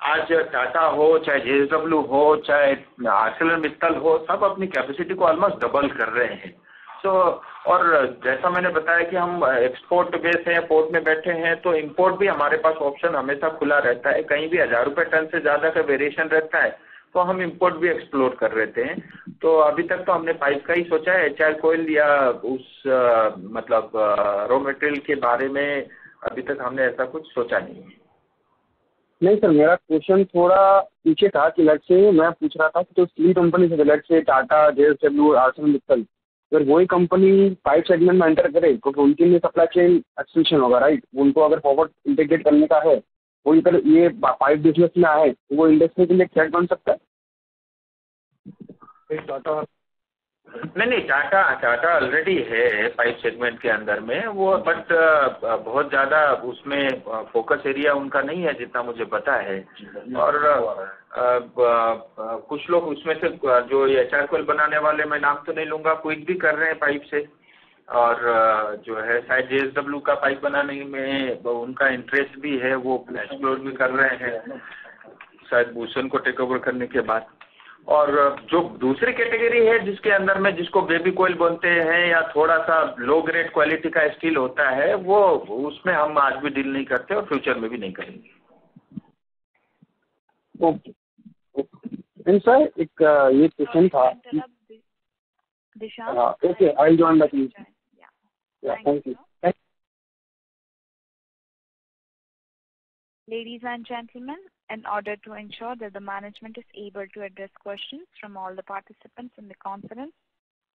आज टाटा हो, चाहे JSW हो, चाहे ArcelorMittal हो, सब अपनी कैपेसिटी को ऑलमोस्ट डबल कर रहे हैं। और जैसा मैंने बताया कि हम एक्सपोर्ट बेस हैं, पोर्ट में बैठे हैं, तो इंपोर्ट भी हमारे पास ऑप्शन हमेशा खुला रहता है। कहीं भी 1,000 रुपये टन से ज़्यादा का वेरिएशन रहता है तो हम इंपोर्ट भी एक्सप्लोर कर रहे हैं। तो अभी तक तो हमने पाइप का ही सोचा है, HR कोयल या उस मतलब रॉ मटेरियल के बारे में अभी तक हमने ऐसा कुछ सोचा नहीं है। नहीं सर, मेरा क्वेश्चन थोड़ा पीछे था कि लेट्स से मैं पूछ रहा था कि तो स्टील कंपनी से let's say Tata, JSW, ArcelorMittal, अगर वही कंपनी पाइप सेगमेंट में एंटर करे तो उनके लिए सप्लाई चेन एक्सटेंशन होगा, राइट? उनको अगर फॉरवर्ड इंटीग्रेट करने का है, वो इधर ये पाइप बिजनेस में आए तो वो इंडस्ट्री के लिए सेट बन सकता है? टाटा नहीं, टाटा ऑलरेडी है पाइप सेगमेंट के अंदर में वो, बट बहुत ज़्यादा उसमें फोकस एरिया उनका नहीं है जितना मुझे पता है। और कुछ लोग उसमें से जो ये HR कोयल बनाने वाले, मैं नाम तो नहीं लूँगा, क्विक भी कर रहे हैं पाइप से, और जो है शायद JSW का पाइप बनाने में उनका इंटरेस्ट भी है, वो एक्सप्लोर भी कर रहे हैं। शायद भूषण को टेक ओवर करने के बाद। और जो दूसरी कैटेगरी है जिसके अंदर में जिसको बेबी कोयल बोलते हैं या थोड़ा सा लो ग्रेड क्वालिटी का स्टील होता है, वो उसमें हम आज भी डील नहीं करते और फ्यूचर में भी नहीं करेंगे। ओके एंड सर एक ये क्वेश्चन था। Okay, I join the team. Thank you. Ladies and gentlemen, in order to ensure that the management is able to address questions from all the participants in the conference,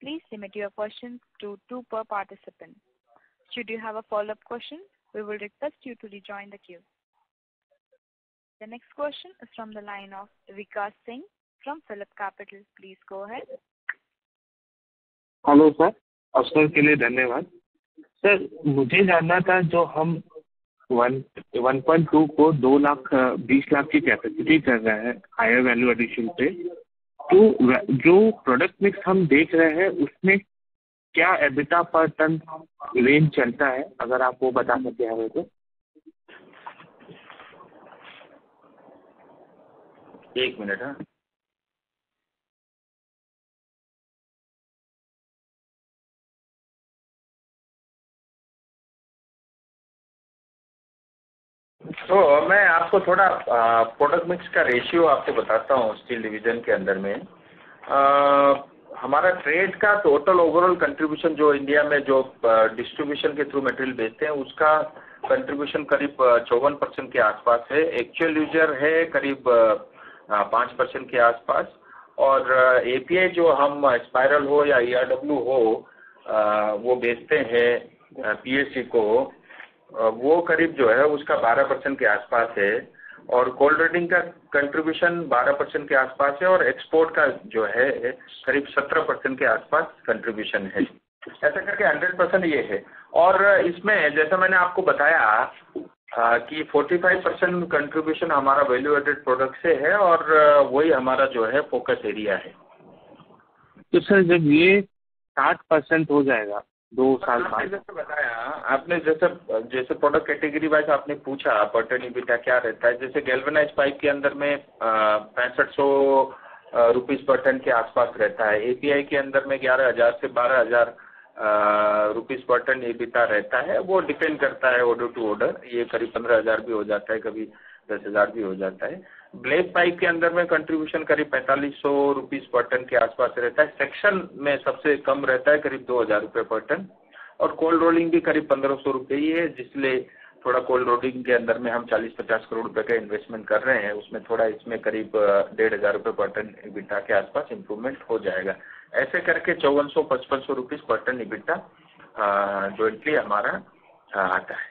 please limit your questions to 2 per participant. Should you have a follow-up question, we will request you to rejoin the queue. The next question is from the line of Vikas Singh from Phillip Capital. Please go ahead. Hello sir, अवसर के लिए धन्यवाद। Sir, मुझे जानना था जो हम 1.2 को 2,20,00,000 की कैपेसिटी कर रहे हैं हायर वैल्यू एडिशन पे, तो जो प्रोडक्ट मिक्स हम देख रहे हैं उसमें क्या एबिटा पर टन रेंज चलता है, अगर आप वो बता सके हमें तो। एक मिनट। हाँ, तो मैं आपको थोड़ा प्रोडक्ट मिक्स का रेशियो आपको बताता हूँ। स्टील डिवीजन के अंदर में हमारा ट्रेड का टोटल ओवरऑल कंट्रीब्यूशन जो इंडिया में जो डिस्ट्रीब्यूशन के थ्रू मटेरियल बेचते हैं उसका कंट्रीब्यूशन करीब 54% के आसपास है। एक्चुअल यूजर है करीब 5% के आसपास, और एपीआई जो हम स्पाइरल हो या ईआरडब्ल्यू हो वो बेचते हैं पीएससी को, वो करीब जो है उसका 12% के आसपास है, और कोल्ड रोलिंग का कंट्रीब्यूशन 12% के आसपास है, और एक्सपोर्ट का जो है करीब 17% के आसपास कंट्रीब्यूशन है। ऐसा करके 100% ये है। और इसमें जैसा मैंने आपको बताया कि 45% कंट्रीब्यूशन हमारा वैल्यू एडेड प्रोडक्ट से है, और वही हमारा जो है फोकस एरिया है। तो सर जब ये 60% हो जाएगा 2 साल बाद, जैसे बताया आपने, जैसे प्रोडक्ट कैटेगरी वाइज आपने पूछा पर्टन ईबिटा क्या रहता है, जैसे गैल्वेनाइज पाइप के अंदर में 6500 रुपीज पर टन के आसपास रहता है। एपीआई के अंदर में 11,000 से 12,000 रुपीज पर टन ईबिटा रहता है। वो डिपेंड करता है ऑर्डर टू ऑर्डर, ये करीब 15,000 भी हो जाता है, कभी 10,000 भी हो जाता है। ब्लेड पाइप के अंदर में कंट्रीब्यूशन करीब 4500 रुपीज पर टन के आसपास रहता है। सेक्शन में सबसे कम रहता है करीब 2,000 रुपये पर टन, और कोल्ड रोलिंग भी करीब 1,500 रुपये ही है, जिसलिए थोड़ा कोल्ड रोलिंग के अंदर में हम 40-50 करोड़ रुपए का इन्वेस्टमेंट कर रहे हैं, उसमें थोड़ा इसमें करीब 1,500 रुपये पर टन ईबिटा के आसपास इम्प्रूवमेंट हो जाएगा। ऐसे करके 5400-5500 rupees per ton EBITDA jointly हमारा आता है।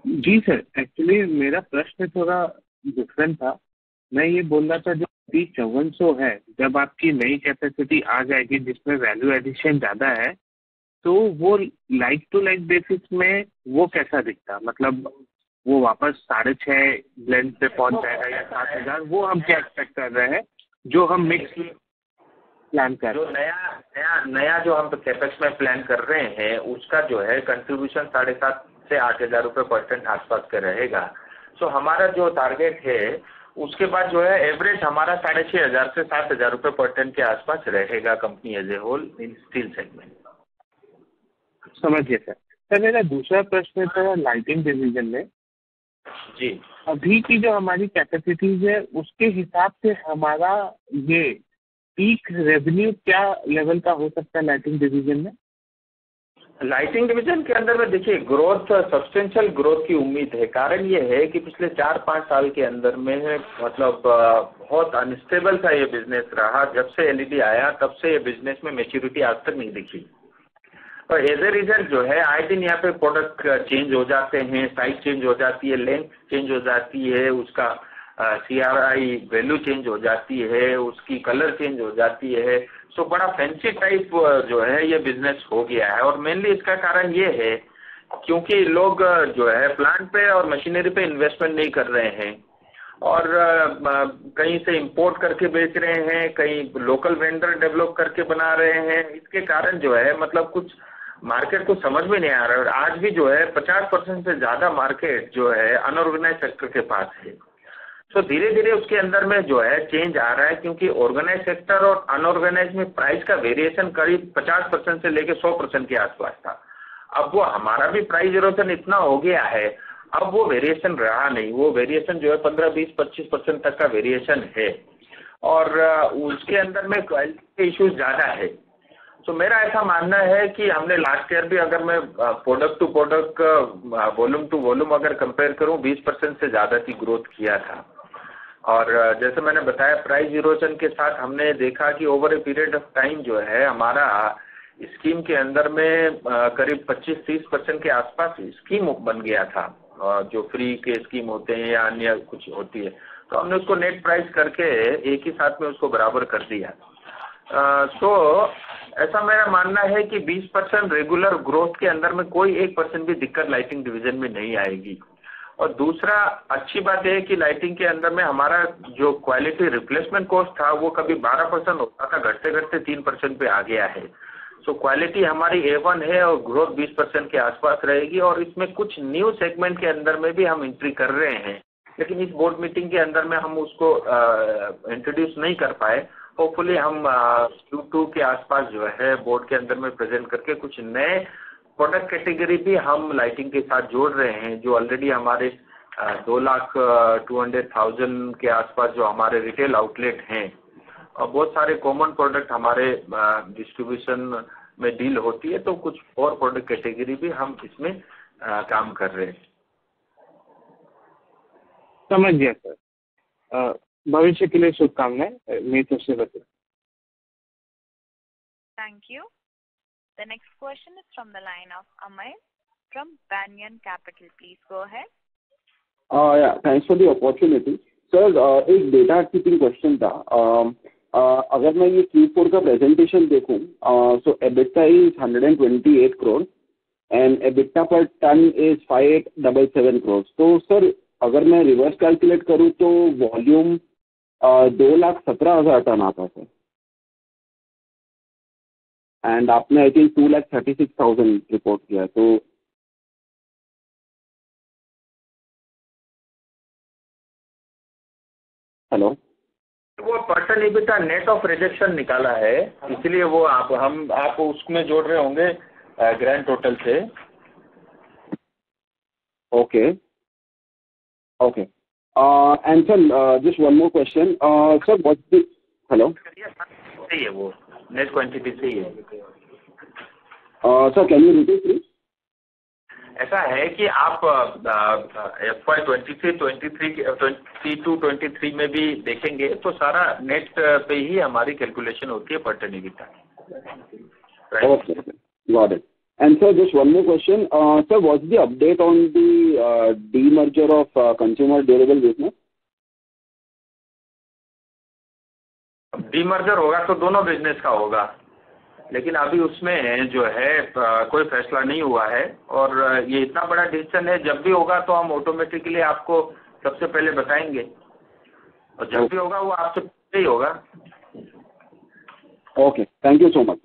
जी सर, एक्चुअली मेरा प्रश्न थोड़ा डिफरेंट था। मैं ये बोल रहा था जो 5400 है, जब आपकी नई कैपेसिटी आ जाएगी जिसमें वैल्यू एडिशन ज़्यादा है, तो वो लाइक टू लाइक बेसिस में वो कैसा दिखता, मतलब वो वापस 6.5 ब्लेंड पे पहुंच जाएगा या 7,000, वो हम क्या एक्सपेक्ट कर रहे हैं जो हम मिक्स प्लान कर रहे हैं? जो नया जो हम कैपेक्स में प्लान कर रहे हैं उसका जो है कंट्रीब्यूशन 7,500 से 8,000 रुपये पर टन आसपास का रहेगा। सो हमारा जो टारगेट है उसके बाद जो है एवरेज हमारा 6,500 से 7,000 रुपये पर टन के आसपास रहेगा company as a whole in steel segment. समझिए सर। सर मेरा दूसरा प्रश्न था लाइटिंग डिवीजन में। जी, अभी की जो हमारी कैपेसिटीज है उसके हिसाब से हमारा ये पीक रेवेन्यू क्या लेवल का हो सकता है लाइटिंग डिवीजन में? लाइटिंग डिवीजन के अंदर में देखिए ग्रोथ, सब्सटेंशियल ग्रोथ की उम्मीद है। कारण ये है कि पिछले 4-5 साल के अंदर में मतलब बहुत अनस्टेबल सा ये बिजनेस रहा। जब से एलईडी आया तब से ये बिजनेस में मैच्योरिटी आज तक नहीं दिखी, और एज ए रिजल्ट जो है आए दिन यहाँ पे प्रोडक्ट चेंज हो जाते हैं, साइज चेंज हो जाती है, लेंथ चेंज हो जाती है, उसका CRI वैल्यू चेंज हो जाती है, उसकी कलर चेंज हो जाती है। सो बड़ा फैंसी टाइप जो है ये बिजनेस हो गया है, और मेनली इसका कारण ये है क्योंकि लोग जो है प्लांट पे और मशीनरी पे इन्वेस्टमेंट नहीं कर रहे हैं, और कहीं से इंपोर्ट करके बेच रहे हैं, कहीं लोकल वेंडर डेवलप करके बना रहे हैं। इसके कारण जो है मतलब कुछ मार्केट को समझ में नहीं आ रहा है। और आज भी जो है 50% से ज़्यादा मार्केट जो है अनऑर्गेनाइज सेक्टर के पास है। तो धीरे धीरे उसके अंदर में जो है चेंज आ रहा है, क्योंकि ऑर्गेनाइज सेक्टर और अनऑर्गेनाइज में प्राइस का वेरिएशन करीब 50% से लेकर 100% के आसपास था। अब वो हमारा भी प्राइस इरोजन इतना हो गया है, अब वो वेरिएशन रहा नहीं, वो वेरिएशन जो है 15, 20, 25% तक का वेरिएशन है, और उसके अंदर में क्वालिटी के इश्यूज ज़्यादा है। तो मेरा ऐसा मानना है कि हमने लास्ट ईयर भी, अगर मैं product to product, volume to volume अगर कंपेयर करूं, 20% से ज़्यादा की ग्रोथ किया था। और जैसे मैंने बताया, प्राइस इरोजन के साथ हमने देखा कि over a period of time जो है हमारा स्कीम के अंदर में करीब 25-30% के आसपास स्कीम बन गया था, जो फ्री के स्कीम होते हैं या अन्य कुछ होती है, तो हमने उसको नेट प्राइस करके एक ही साथ में उसको बराबर कर दिया। तो ऐसा मेरा मानना है कि 20% रेगुलर ग्रोथ के अंदर में कोई 1% भी दिक्कत लाइटिंग डिवीजन में नहीं आएगी। और दूसरा अच्छी बात है कि लाइटिंग के अंदर में हमारा जो क्वालिटी रिप्लेसमेंट कॉस्ट था वो कभी 12% होता था, घटते घटते 3% पे आ गया है। सो क्वालिटी हमारी A1 है और ग्रोथ 20% के आसपास रहेगी। और इसमें कुछ न्यू सेगमेंट के अंदर में भी हम एंट्री कर रहे हैं, लेकिन इस बोर्ड मीटिंग के अंदर में हम उसको इंट्रोड्यूस नहीं कर पाए। होपफुली हम Q2 के आसपास जो है बोर्ड के अंदर में प्रेजेंट करके कुछ नए प्रोडक्ट कैटेगरी भी हम लाइटिंग के साथ जोड़ रहे हैं, जो ऑलरेडी हमारे 2,200,000 के आसपास जो हमारे रिटेल आउटलेट हैं, और बहुत सारे कॉमन प्रोडक्ट हमारे डिस्ट्रीब्यूशन में डील होती है, तो कुछ और प्रोडक्ट कैटेगरी भी हम इसमें काम कर रहे हैं। समझ गया सर। भविष्य के लिए शुभकामनाएं मेरी तरफ से बताइए। Thank you. The next question is from the line of Amay from Banyan Capital. Please go ahead. Yeah, thanks for the opportunity. Sir, एक डेटा कीपिंग क्वेश्चन था। अगर मैं ये Q4 का प्रेजेंटेशन देखूं, so EBITDA is 128 crore and EBITDA per ton is 577 crores. तो sir अगर मैं रिवर्स कैलकुलेट करूं तो वॉल्यूम 2,17,000 टन आता है, एंड आपने आई थिंक 2,36,000 रिपोर्ट किया। तो हेलो, वो person EBITDA net of rejection निकाला है, इसलिए वो आप उसमें जोड़ रहे होंगे ग्रैंड टोटल से। Okay okay. And sir just one more question sir, what's the hello सही है, वो नेट क्वांटिटी सही है। Sir can you repeat please? ऐसा है कि आप FY 22-23 में भी देखेंगे तो सारा नेट पे ही हमारी कैलकुलेशन होती है per ton EBITDA. Okay, got it. And sir, just one more question. Sir, what's the update on the demerger of consumer durable business? Demerger होगा तो दोनों बिजनेस का होगा, लेकिन अभी उसमें जो है कोई फैसला नहीं हुआ है, और ये इतना बड़ा डिसीजन है, जब भी होगा तो हम ऑटोमेटिकली आपको सबसे पहले बताएंगे, और जब भी होगा वो आपसे पहले ही होगा। Okay, thank you so much.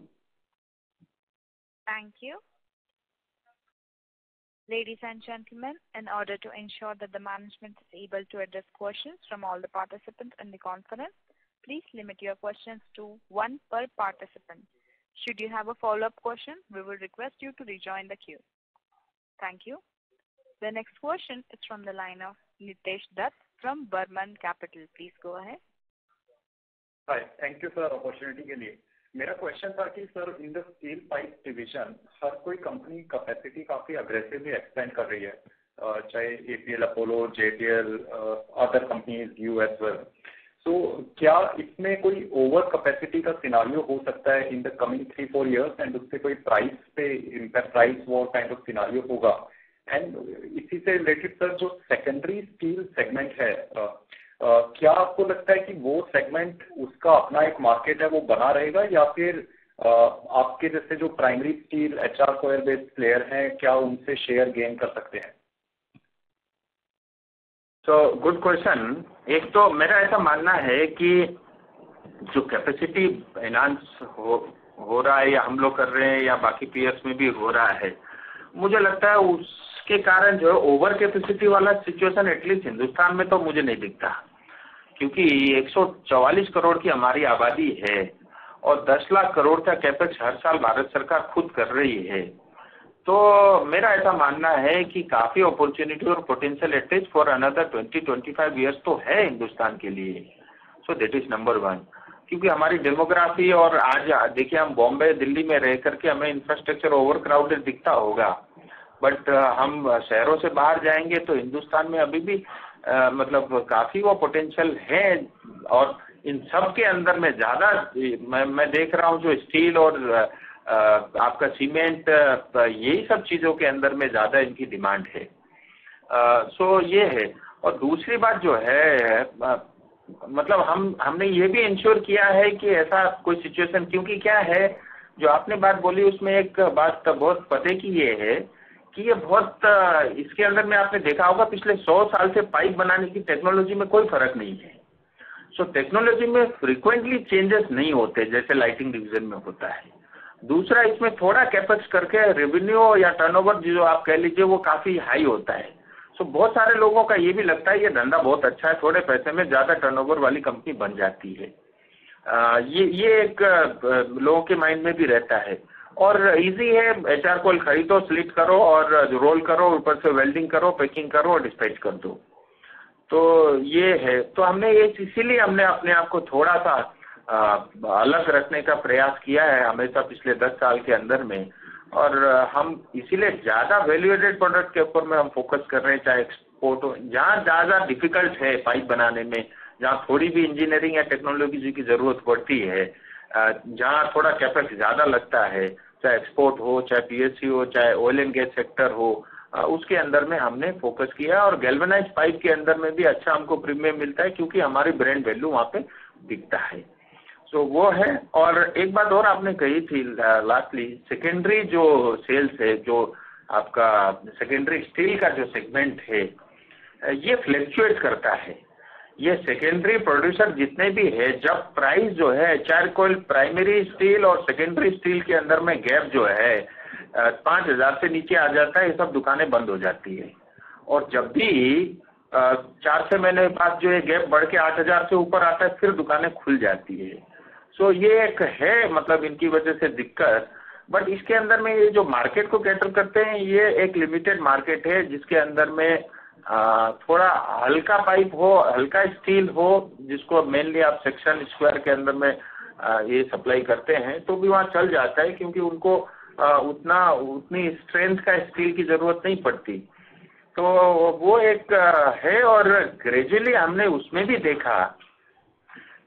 Thank you. Ladies and gentlemen, in order to ensure that the management is able to address questions from all the participants in the conference, please limit your questions to one per participant. Should you have a follow-up question, we will request you to rejoin the queue. Thank you. The next question is from the line of Nitesh Dutt from Burman Capital. Please go ahead. Hi, thank you for opportunity के लिए। मेरा question था कि sir in the steel pipe division हर कोई company capacity काफी aggressively expand कर रही है, चाहे APL, Apollo, JTL, other companies you as well. So क्या इसमें कोई ओवर कैपेसिटी का सिनारियो हो सकता है in the coming 3-4 years, and उससे कोई प्राइस पे impact, price war kind of scenario होगा? एंड इसी से रिलेटेड सर, जो सेकेंडरी स्टील सेगमेंट है, क्या आपको लगता है कि वो सेगमेंट उसका अपना एक मार्केट है, वो बना रहेगा, या फिर आपके जैसे जो प्राइमरी स्टील HR कोयर बेस्ड प्लेयर हैं, क्या उनसे शेयर गेन कर सकते हैं? तो गुड क्वेश्चन। एक तो मेरा ऐसा मानना है कि जो कैपेसिटी एनहांस हो रहा है, या हम लोग कर रहे हैं, या बाकी पीयर्स में भी हो रहा है, मुझे लगता है उसके कारण जो है ओवर कैपेसिटी वाला सिचुएशन एटलीस्ट हिंदुस्तान में तो मुझे नहीं दिखता। क्योंकि 144 करोड़ की हमारी आबादी है और 10 लाख करोड़ का कैपेक्स हर साल भारत सरकार खुद कर रही है। तो मेरा ऐसा मानना है कि काफ़ी अपॉर्चुनिटी और potential at least for another 20-25 years तो है हिंदुस्तान के लिए। सो दैट इज़ नंबर 1, क्योंकि हमारी डेमोग्राफी और आज देखिए हम बॉम्बे दिल्ली में रह करके हमें इंफ्रास्ट्रक्चर ओवर क्राउडेड दिखता होगा, बट हम शहरों से बाहर जाएंगे तो हिंदुस्तान में अभी भी मतलब काफ़ी वो पोटेंशियल है। और इन सब के अंदर में ज़्यादा मैं देख रहा हूँ जो स्टील और आपका सीमेंट, यही सब चीज़ों के अंदर में ज़्यादा इनकी डिमांड है। सो ये है। और दूसरी बात जो है मतलब हमने ये भी इंश्योर किया है कि ऐसा कोई सिचुएशन, क्योंकि क्या है जो आपने बात बोली उसमें एक बात बहुत पते की ये है कि ये बहुत इसके अंदर में आपने देखा होगा पिछले 100 साल से पाइप बनाने की टेक्नोलॉजी में कोई फर्क नहीं है। सो टेक्नोलॉजी में फ्रीक्वेंटली चेंजेस नहीं होते जैसे लाइटिंग डिवीजन में होता है। दूसरा, इसमें थोड़ा कैपेक्स करके रेवेन्यू या टर्नओवर जो आप कह लीजिए वो काफ़ी हाई होता है। सो बहुत सारे लोगों का ये भी लगता है ये धंधा बहुत अच्छा है, थोड़े पैसे में ज़्यादा टर्नओवर वाली कंपनी बन जाती है। ये एक लोगों के माइंड में भी रहता है। और इजी है, HR कोल खरीदो, स्लिट करो और रोल करो, ऊपर से वेल्डिंग करो, पैकिंग करो और डिस्पैच कर दो। तो ये है। तो हमने ये इसीलिए हमने अपने आप को थोड़ा सा अलग रखने का प्रयास किया है हमेशा पिछले 10 साल के अंदर में। और हम इसीलिए ज़्यादा वैल्यू एडेड प्रोडक्ट के ऊपर में हम फोकस कर रहे हैं, चाहे एक्सपोर्ट हो, जहाँ ज़्यादा डिफिकल्ट है पाइप बनाने में, जहाँ थोड़ी भी इंजीनियरिंग या टेक्नोलॉजी की ज़रूरत पड़ती है, जहाँ थोड़ा कैपेक्स ज़्यादा लगता है, चाहे एक्सपोर्ट हो, चाहे PSC हो, चाहे ऑयल एंड गैस सेक्टर हो, उसके अंदर में हमने फोकस किया। और गैल्वेनाइज पाइप के अंदर में भी अच्छा हमको प्रीमियम मिलता है क्योंकि हमारी ब्रांड वैल्यू वहाँ पे दिखता है। तो वो है। और एक बात और आपने कही थी लास्टली, सेकेंडरी जो सेल्स है, जो आपका सेकेंडरी स्टील का जो सेगमेंट है, ये फ्लक्चुएट करता है। ये सेकेंडरी प्रोड्यूसर जितने भी है, जब प्राइस जो है, चाहे कोई प्राइमरी स्टील और सेकेंडरी स्टील के अंदर में गैप जो है 5,000 से नीचे आ जाता है, ये सब दुकानें बंद हो जाती है। और जब भी 4-6 महीने बाद जो ये गैप बढ़ के 8,000 से ऊपर आता है, फिर दुकानें खुल जाती है। सो ये एक है मतलब इनकी वजह से दिक्कत। बट इसके अंदर में ये जो मार्केट को कैटर करते हैं, ये एक लिमिटेड मार्केट है जिसके अंदर में थोड़ा हल्का पाइप हो, हल्का स्टील हो, जिसको मेनली आप सेक्शन स्क्वायर के अंदर में ये सप्लाई करते हैं, तो भी वहाँ चल जाता है क्योंकि उनको उतनी स्ट्रेंथ का स्टील की ज़रूरत नहीं पड़ती। तो वो एक है। और ग्रेजुअली हमने उसमें भी देखा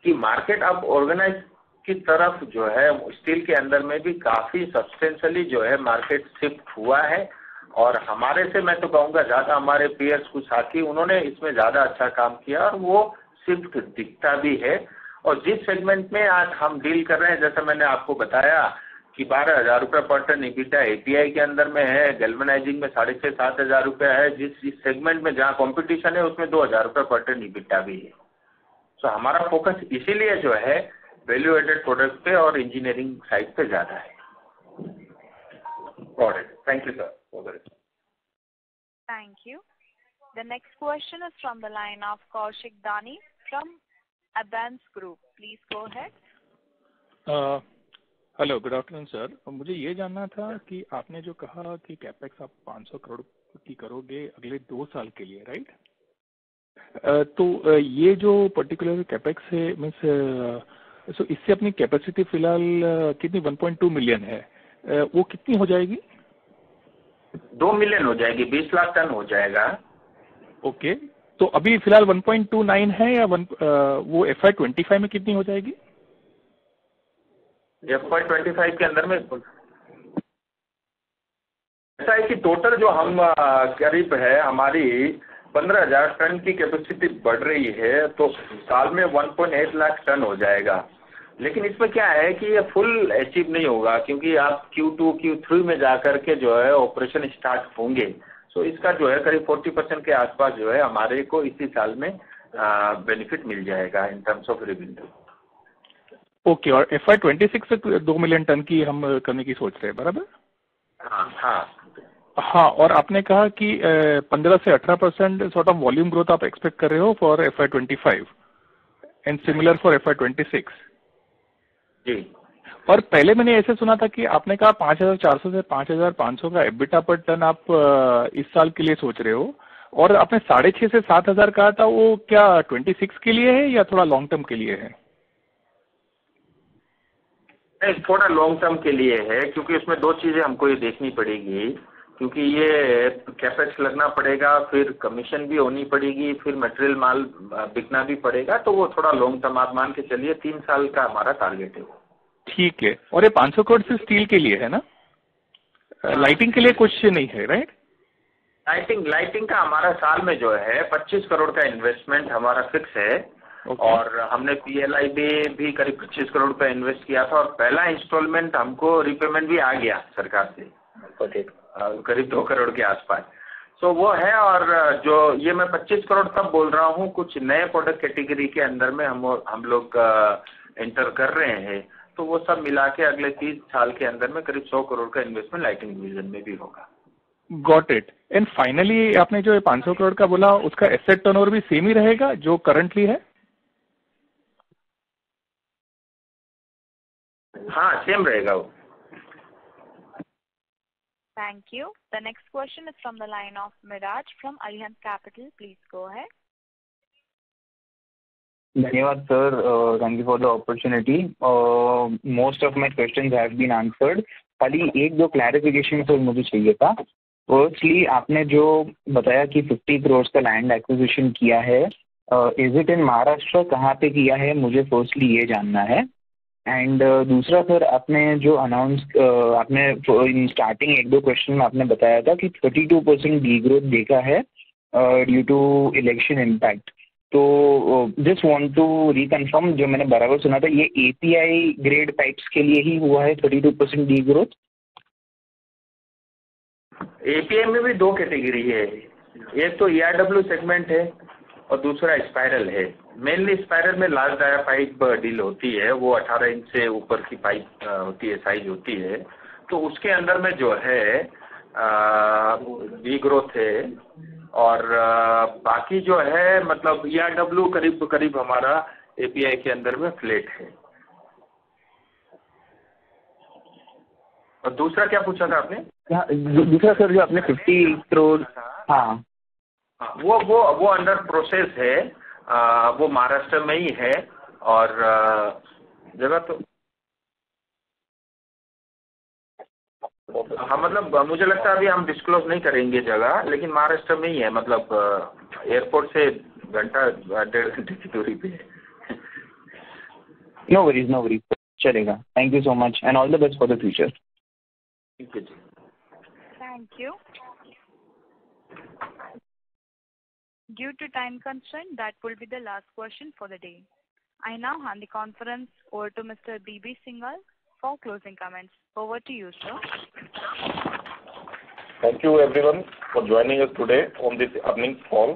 कि मार्केट अब ऑर्गेनाइज की तरफ जो है स्टील के अंदर में भी काफ़ी सब्सटेंशियली जो है मार्केट शिफ्ट हुआ है। और हमारे से मैं तो कहूँगा ज़्यादा हमारे पीयर्स कुछ साथी उन्होंने इसमें ज़्यादा अच्छा काम किया और वो शिफ्ट दिखता भी है। और जिस सेगमेंट में आज हम डील कर रहे हैं, जैसा मैंने आपको बताया कि 12,000 रुपये पर टन EBITDA API के अंदर में है, गैल्वेनाइजिंग में 6,500-7 हज़ार रुपये है, जिस सेगमेंट में जहाँ कंपटीशन है उसमें 2,000 रुपये पर टन EBITDA भी है। तो हमारा फोकस इसीलिए जो है वैल्यू एडेड प्रोडक्ट पे और इंजीनियरिंग साइड पे ज़्यादा है। Thank you sir. Thank you. The next question is from the line of Kaushik Dani from Abans Group. Please go ahead. Hello, good afternoon sir. मुझे ये जानना था कि आपने जो कहा कि कैपेक्स आप 500 करोड़ की करोगे अगले 2 साल के लिए, राइट? तो ये जो पर्टिकुलर कैपेक्स है मीन्स सो इससे अपनी कैपेसिटी फिलहाल कितनी 1.2 मिलियन है, वो कितनी हो जाएगी? 2 मिलियन हो जाएगी, 20 लाख टन हो जाएगा। ओके, तो अभी फिलहाल 1.29 है या वो FY25 में कितनी हो जाएगी? FY25 के अंदर में ऐसा है कि टोटल जो हम करीब है हमारी 15,000 टन की कैपेसिटी बढ़ रही है, तो साल में 1.8 लाख टन हो जाएगा। लेकिन इसमें क्या है कि ये फुल अचीव नहीं होगा क्योंकि आप Q2 Q3 में जाकर के जो है ऑपरेशन स्टार्ट होंगे। सो इसका जो है करीब 40% के आसपास जो है हमारे को इसी साल में बेनिफिट मिल जाएगा in terms of revenue. Okay, और FY26 से 2 मिलियन टन की हम करने की सोच रहे हैं, बराबर? हाँ, और आपने कहा कि 15 से 18% सॉर्ट ऑफ वॉल्यूम ग्रोथ आप एक्सपेक्ट कर रहे हो for FY25। and similar for FY26. जी। और पहले मैंने ऐसे सुना था कि आपने कहा 5,400 से 5,500 का EBITDA पर टन आप इस साल के लिए सोच रहे हो, और आपने 6,500 से 7,000 कहा था, वो क्या 26 के लिए है या थोड़ा लॉन्ग टर्म के लिए है? नहीं, थोड़ा लॉन्ग टर्म के लिए है, क्योंकि उसमें दो चीजें हमको ये देखनी पड़ेगी, क्योंकि ये कैपेक्स लगना पड़ेगा, फिर कमीशन भी होनी पड़ेगी, फिर मटेरियल माल बिकना भी पड़ेगा, तो वो थोड़ा लॉन्ग टर्म आप मान के चलिए 3 साल का हमारा टारगेट है वो। ठीक है। और ये 500 करोड़ सिर्फ स्टील के लिए है ना? लाइटिंग के लिए कुछ नहीं है, राइट? लाइटिंग का हमारा साल में जो है 25 करोड़ का इन्वेस्टमेंट हमारा फिक्स है। और हमने PLI भी करीब 25 करोड़ का इन्वेस्ट किया था, और पहला इंस्टॉलमेंट हमको रिपेमेंट भी आ गया सरकार से करीब 2 करोड़ के आसपास, तो वो है। और जो ये मैं 25 करोड़ तब बोल रहा हूँ, कुछ नए प्रोडक्ट कैटेगरी के अंदर में हम लोग एंटर कर रहे हैं, तो वो सब मिला के अगले 30 साल के अंदर में करीब 100 करोड़ का इन्वेस्टमेंट लाइटिंग डिवीजन में भी होगा। Got it. एंड फाइनली आपने जो 500 करोड़ का बोला, उसका एसेट टर्नओवर भी सेम ही रहेगा जो करंटली है? हाँ, सेम रहेगा वो। Thank you. The next question is from the line of Miraj from Arihant Capital. Please go ahead. धन्यवाद sir, thank you for the opportunity. Most of my questions have been answered. खाली एक दो clarification sir मुझे चाहिए था। Firstly आपने जो बताया कि 50 करोड़ का लैंड एक्विजिशन किया है, इज इट इन महाराष्ट्र, कहाँ पे किया है, मुझे फर्स्टली ये जानना है। एंड दूसरा सर, आपने जो अनाउंस आपने इन स्टार्टिंग एक दो क्वेश्चन में आपने बताया था कि 32% डीग्रोथ देखा है ड्यू टू इलेक्शन इम्पैक्ट। तो जस्ट वांट टू रिकन्फर्म, जो मैंने बराबर सुना था, ये API ग्रेड पाइप्स के लिए ही हुआ है 32% डीग्रोथ? API में भी दो कैटेगरी है, एक तो ERW सेगमेंट है और दूसरा स्पाइरल है। मेनली स्पाइरल में लार्ज डाया पाइप डील होती है, वो 18 इंच से ऊपर की पाइप होती है, साइज होती है, तो उसके अंदर में जो है डीग्रोथ है। और बाकी जो है मतलब ERW करीब करीब हमारा API के अंदर में फ्लैट है। और दूसरा क्या पूछा था आपने? दूसरा सर जो आपने 50 करोड़, हाँ वो अंडर प्रोसेस है, वो महाराष्ट्र में ही है। और जगह तो हाँ, मतलब मुझे लगता है अभी हम डिस्क्लोज नहीं करेंगे जगह, लेकिन महाराष्ट्र में ही है, मतलब एयरपोर्ट से घंटा 1.5 घंटे की दूरी पे है। नो वरीज, चलेगा। Thank you so much and all the best for the future. ठीक है जी। Thank you. Due to time constraint, that will be the last question for the day. I now hand the conference over to Mr. B.B. Singhal for closing comments. Over to you, sir. Thank you everyone for joining us today on this earnings call.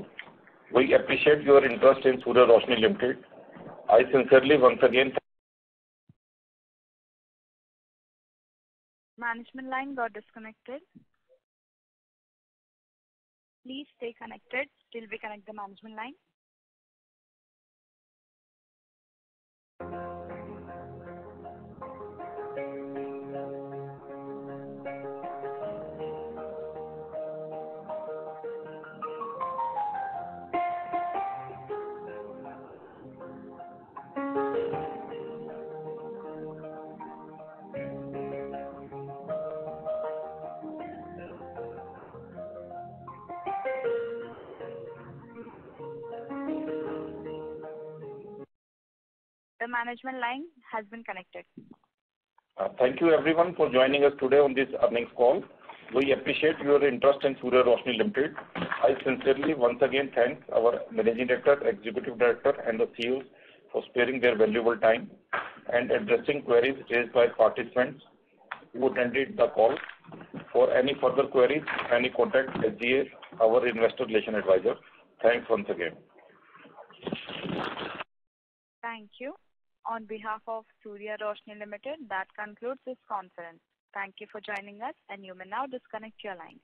We appreciate your interest in Surya Roshni Limited. I sincerely once again Management line got disconnected. Please stay connected till we connect the management line. The management line has been connected. thank you everyone for joining us today on this earnings call. We appreciate your interest in Surya Roshni Limited. I sincerely once again thank our Managing Director, Executive Director and the CEOs for sparing their valuable time and addressing queries raised by participants who attended the call. For any further queries, any contact SGA, our Investor Relation Advisor. Thanks once again. Thank you. On behalf of Surya Roshni Limited, that concludes this conference. Thank you for joining us, and you may now disconnect your lines.